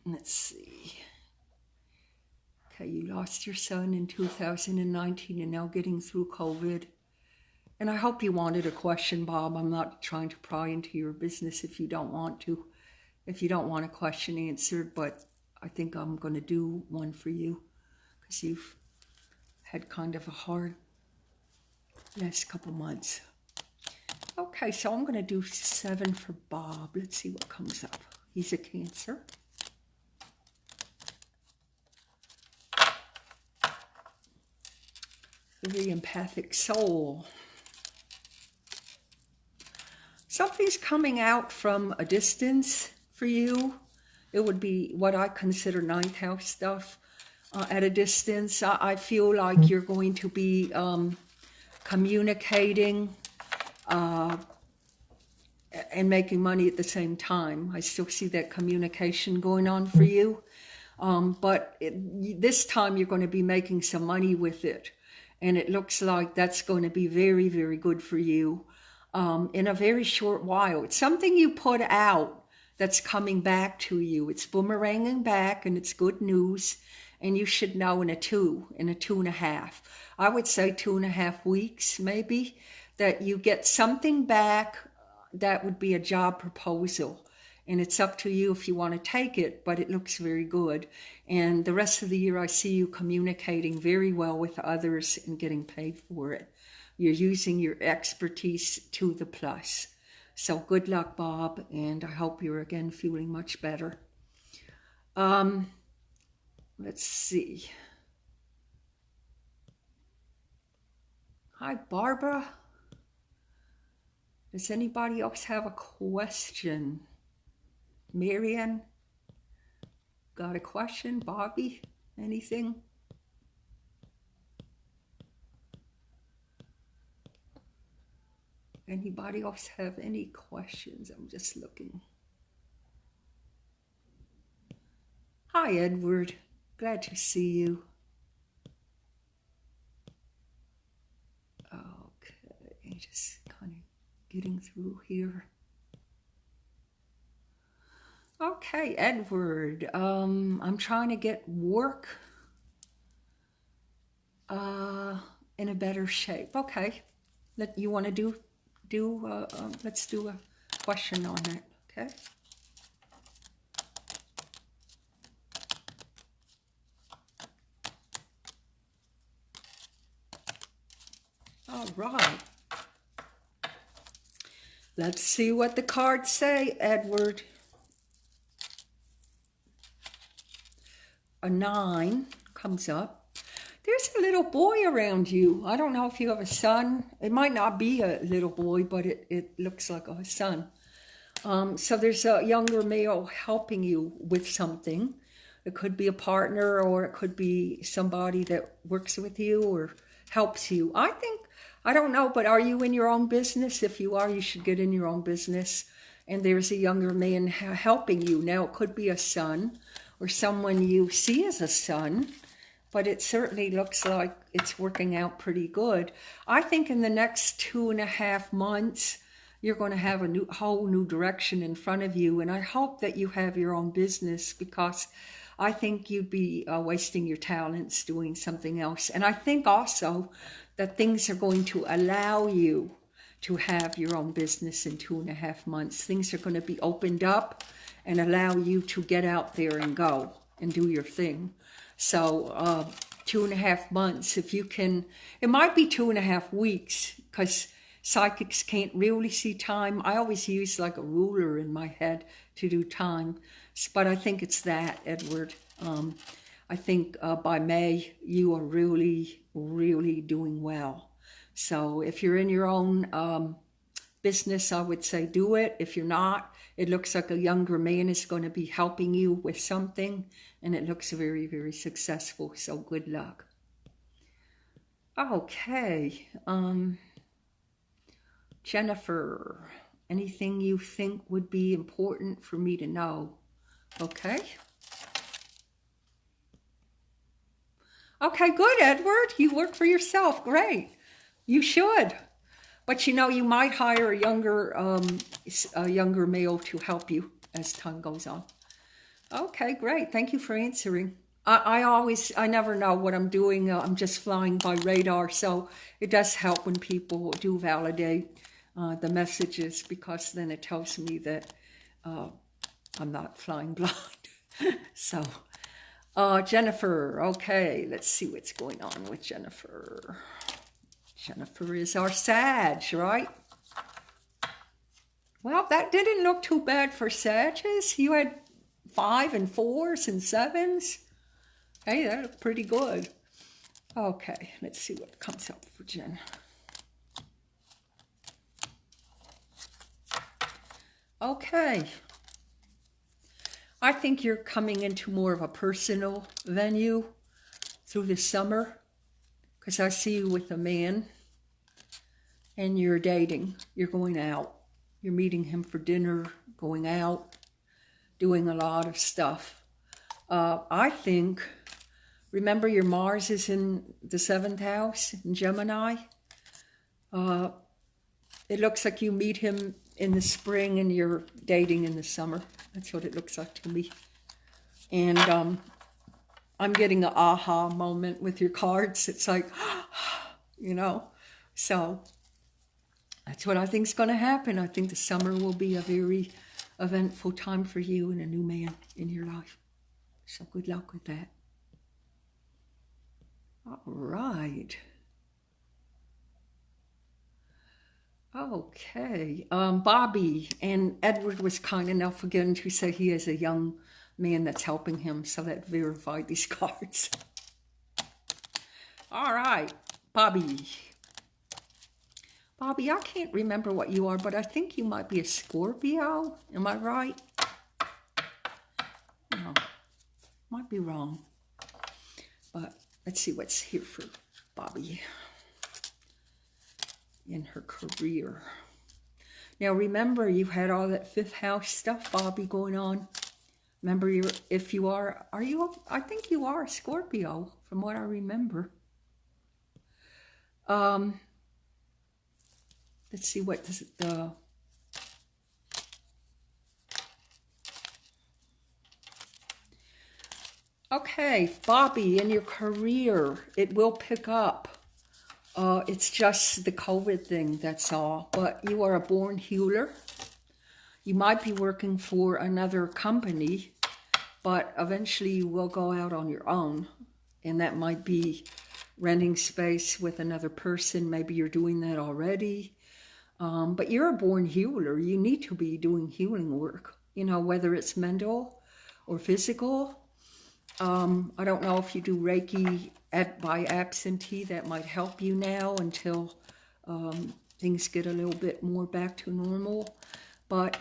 Let's see. Okay, you lost your son in 2019 and now getting through COVID. And I hope you wanted a question, Bob. I'm not trying to pry into your business if you don't want to. If you don't want a question answered, but I think I'm going to do one for you because you've had kind of a hard last couple months. Okay, so I'm going to do 7 for Bob. Let's see what comes up. He's a Cancer. Very empathic soul. Something's coming out from a distance for you. It would be what I consider ninth house stuff at a distance. I feel like you're going to be communicating and making money at the same time. I still see that communication going on for you. But this time you're going to be making some money with it. And it looks like that's going to be very, very good for you in a very short while. It's something you put out that's coming back to you. It's boomeranging back and it's good news. And you should know in a 2.5. I would say 2.5 weeks maybe, that you get something back that would be a job proposal. And it's up to you if you want to take it, but it looks very good. And the rest of the year, I see you communicating very well with others and getting paid for it. You're using your expertise to the plus. So good luck, Bob, and I hope you're again feeling much better. Let's see. Hi, Barbara. Does anybody else have a question? Marianne, got a question? Bobby, anything? Anybody else have any questions? I'm just looking. Hi, Edward. Glad to see you. Okay, just kind of getting through here. Okay, Edward. I'm trying to get work in a better shape. Okay, you want to let's do a question on that. Okay. All right. Let's see what the cards say, Edward. A 9 comes up. There's a little boy around you. I don't know if you have a son. It might not be a little boy, but it looks like a son. So there's a younger male helping you with something. It could be a partner, or it could be somebody that works with you or helps you. I don't know, but are you in your own business? If you are, you should get in your own business. And there's a younger man helping you. Now, it could be a son or someone you see as a son, but it certainly looks like it's working out pretty good. I think in the next 2.5 months, you're going to have a whole new direction in front of you. And I hope that you have your own business, because I think you'd be wasting your talents doing something else. And I think also that things are going to allow you to have your own business in 2.5 months. Things are going to be opened up and allow you to get out there and go and do your thing. So 2.5 months, if you can, it might be 2.5 weeks, because psychics can't really see time. I always use like a ruler in my head to do time, but I think it's that, Edward. I think by May, you are really, really doing well. So if you're in your own business, I would say do it. If you're not, it looks like a younger man is going to be helping you with something, and it looks very, very successful. So good luck. Okay. Jennifer, anything you think would be important for me to know? Okay. Okay, good, Edward. You work for yourself. Great. You should. But you know, you might hire a younger male to help you as time goes on. Okay, great. Thank you for answering. I never know what I'm doing. I'm just flying by radar. So it does help when people do validate the messages, because then it tells me that I'm not flying blind. So, Jennifer, okay, let's see what's going on with Jennifer. Jennifer is our Sag, right? Well, that didn't look too bad for Sages. You had 5 and 4s and 7s. Hey, that looked pretty good. Okay, let's see what comes up for Jen. Okay. I think you're coming into more of a personal venue through the summer, because I see you with a man and you're dating. You're going out. You're meeting him for dinner, going out, doing a lot of stuff. I think, remember your Mars is in the 7th house in Gemini. It looks like you meet him in the spring and you're dating in the summer. That's what it looks like to me. And I'm getting an aha moment with your cards. It's like, you know, so that's what I think is going to happen. I think the summer will be a very eventful time for you and a new man in your life. So good luck with that. All right. Okay. Bobby, and Edward was kind enough again to say he has a young man that's helping him. So that verified these cards. All right, Bobby. Bobby, I can't remember what you are, but I think you might be a Scorpio. Am I right? No, might be wrong. But let's see what's here for Bobby in her career. Now, remember, you had all that fifth house stuff, Bobby, going on. Remember, if you are you, I think you are a Scorpio, from what I remember. Let's see what the okay, Bobby, in your career, it will pick up. It's just the COVID thing, that's all. But you are a born healer. You might be working for another company, but eventually you will go out on your own. And that might be renting space with another person. Maybe you're doing that already. But you're a born healer. You need to be doing healing work, you know, whether it's mental or physical. I don't know if you do Reiki by absentee. That might help you now until things get a little bit more back to normal. But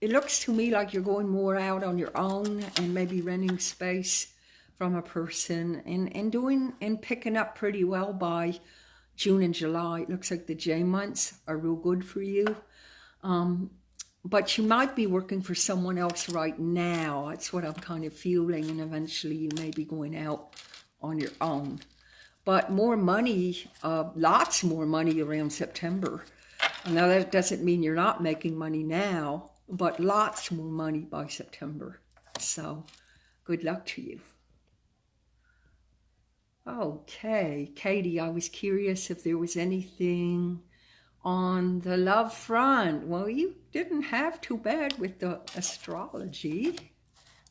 it looks to me like you're going more out on your own and maybe renting space from a person and picking up pretty well by June and July. It looks like the J months are real good for you. But you might be working for someone else right now. That's what I'm kind of feeling. And eventually you may be going out on your own. But more money, lots more money around September. Now that doesn't mean you're not making money now, but lots more money by September. So good luck to you. Okay, Katie, I was curious if there was anything on the love front. Well, you didn't have too bad with the astrology.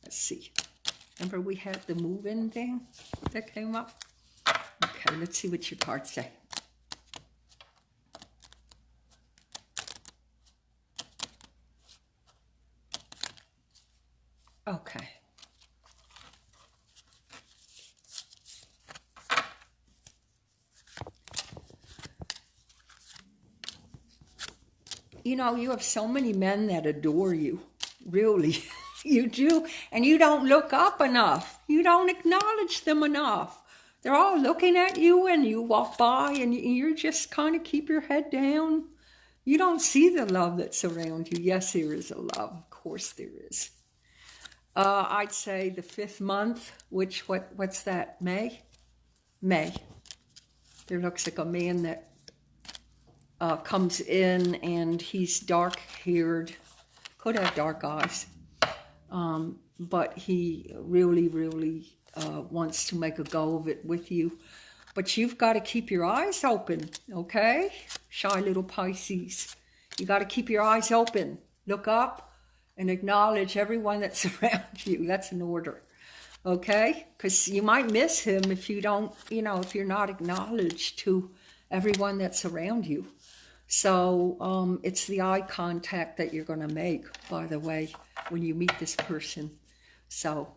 Let's see. Remember we had the move-in thing that came up? Okay, let's see what your cards say. Okay. You know, you have so many men that adore you. Really, you do. And you don't look up enough. You don't acknowledge them enough. They're all looking at you and you walk by and you're just kind of keep your head down. You don't see the love that's around you. Yes, there is a love. Of course there is. I'd say the 5th month, which, what's that, May? May. There looks like a man that comes in and he's dark-haired, could have dark eyes, but he really, really wants to make a go of it with you. But you've got to keep your eyes open, okay? Shy little Pisces. You got to keep your eyes open. Look up and acknowledge everyone that's around you. That's an order, okay? Because you might miss him if you don't, you know, if you're not acknowledged to everyone that's around you. So it's the eye contact that you're going to make, by the way, when you meet this person. So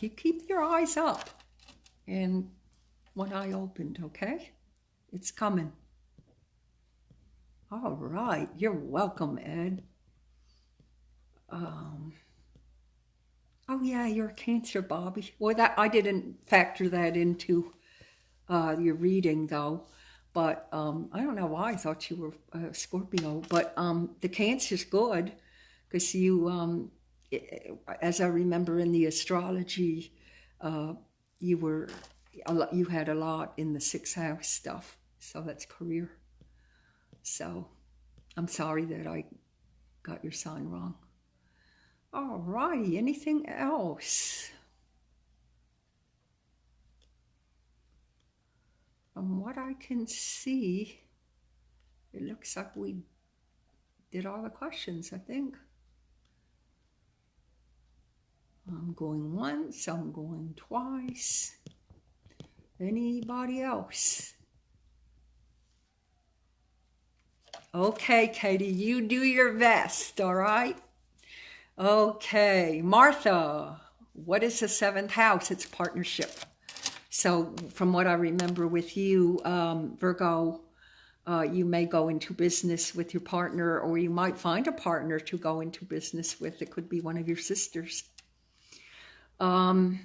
you keep your eyes up and one eye opened, okay? It's coming. All right. You're welcome, Ed. Oh, yeah, you're a Cancer, Bobby. Well, that I didn't factor that into your reading, though. But I don't know why I thought you were a Scorpio. But the Cancer's good because you, as I remember in the astrology, you had a lot in the 6th house stuff. So that's career. So I'm sorry that I got your sign wrong. All righty. Anything else? From what I can see, it looks like we did all the questions, I think. I'm going once, I'm going twice. Anybody else? Okay, Katie, you do your best, all right? Okay, Martha, what is the 7th house? It's partnership. So from what I remember with you, Virgo, you may go into business with your partner, or you might find a partner to go into business with. It could be one of your sisters. Hi,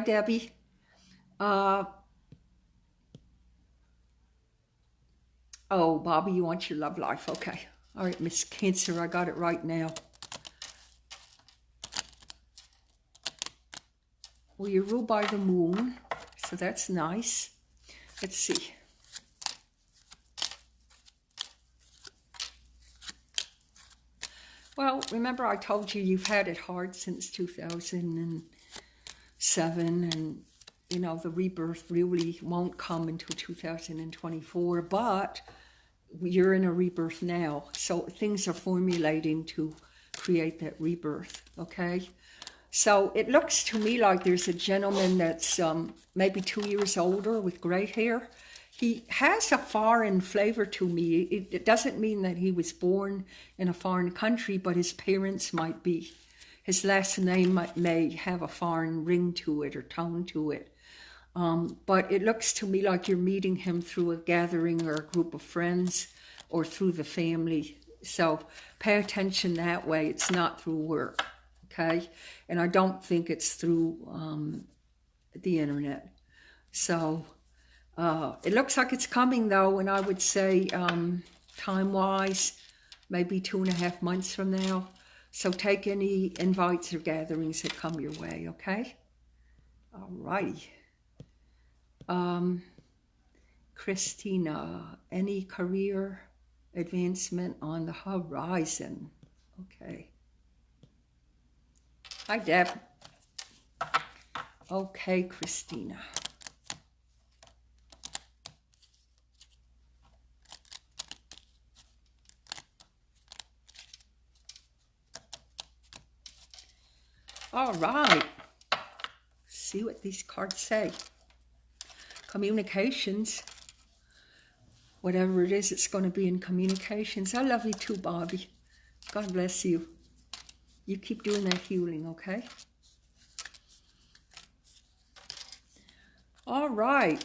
Debbie. Oh, Bobby, you want your love life. Okay. All right, Miss Cancer, I got it right now. Well, you're ruled by the moon, so that's nice. Let's see. Well, remember I told you you've had it hard since 2007, and you know, the rebirth really won't come until 2024, but you're in a rebirth now, so things are formulating to create that rebirth, okay? So it looks to me like there's a gentleman that's maybe 2 years older with gray hair. He has a foreign flavor to me. It doesn't mean that he was born in a foreign country, but his parents might be. His last name may have a foreign ring to it or tone to it. But it looks to me like you're meeting him through a gathering or a group of friends or through the family. So pay attention that way. It's not through work, okay? And I don't think it's through the internet. So it looks like it's coming, though, and I would say time-wise, maybe 2.5 months from now. So take any invites or gatherings that come your way, okay? All righty. Christina, any career advancement on the horizon? Okay. Hi, Deb. Okay, Christina. All right. See what these cards say. Communications. Whatever it is, it's going to be in communications. I love you too, Bobby. God bless you. You keep doing that healing, okay? All right.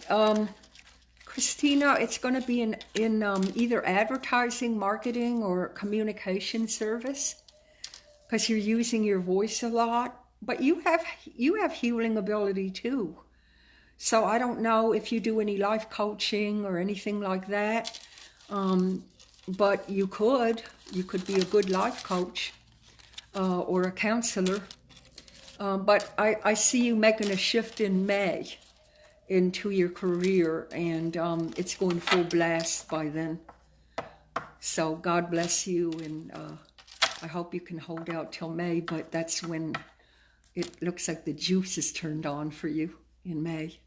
Christina, it's going to be in either advertising, marketing, or communication service, because you're using your voice a lot. But you have healing ability too. So I don't know if you do any life coaching or anything like that, but you could be a good life coach or a counselor. But I see you making a shift in May into your career, and it's going full blast by then. So God bless you, and I hope you can hold out till May, but that's when it looks like the juice is turned on for you in May.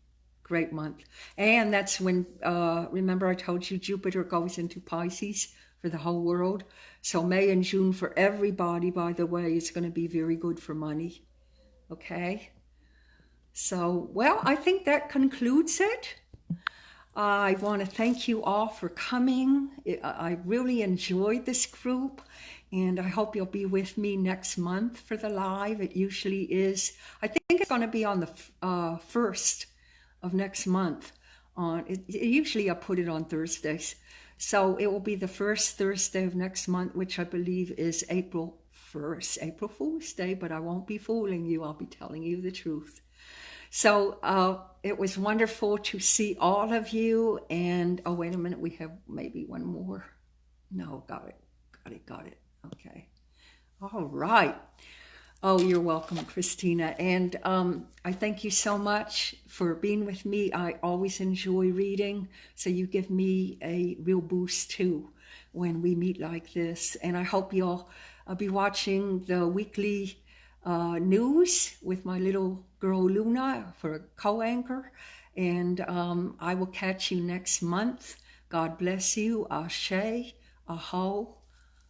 Great month. And that's when, remember I told you Jupiter goes into Pisces for the whole world. So May and June for everybody, by the way, is going to be very good for money. Okay? So, well, I think that concludes it. I want to thank you all for coming. I really enjoyed this group, and I hope you'll be with me next month for the live. It usually is, I think it's going to be on the 1st of next month. Usually I put it on Thursdays. So it will be the first Thursday of next month, which I believe is April 1st, April Fool's Day, but I won't be fooling you. I'll be telling you the truth. So it was wonderful to see all of you. And, oh, wait a minute, we have maybe one more. No, got it. Okay. All right. Oh, you're welcome, Christina. And I thank you so much for being with me. I always enjoy reading, so you give me a real boost too when we meet like this. And I hope you'll be watching the weekly news with my little girl Luna for a co-anchor. And I will catch you next month. God bless you. Ashe, aho,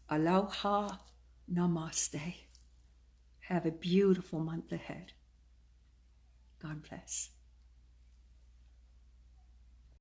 aloha, namaste. Have a beautiful month ahead. God bless.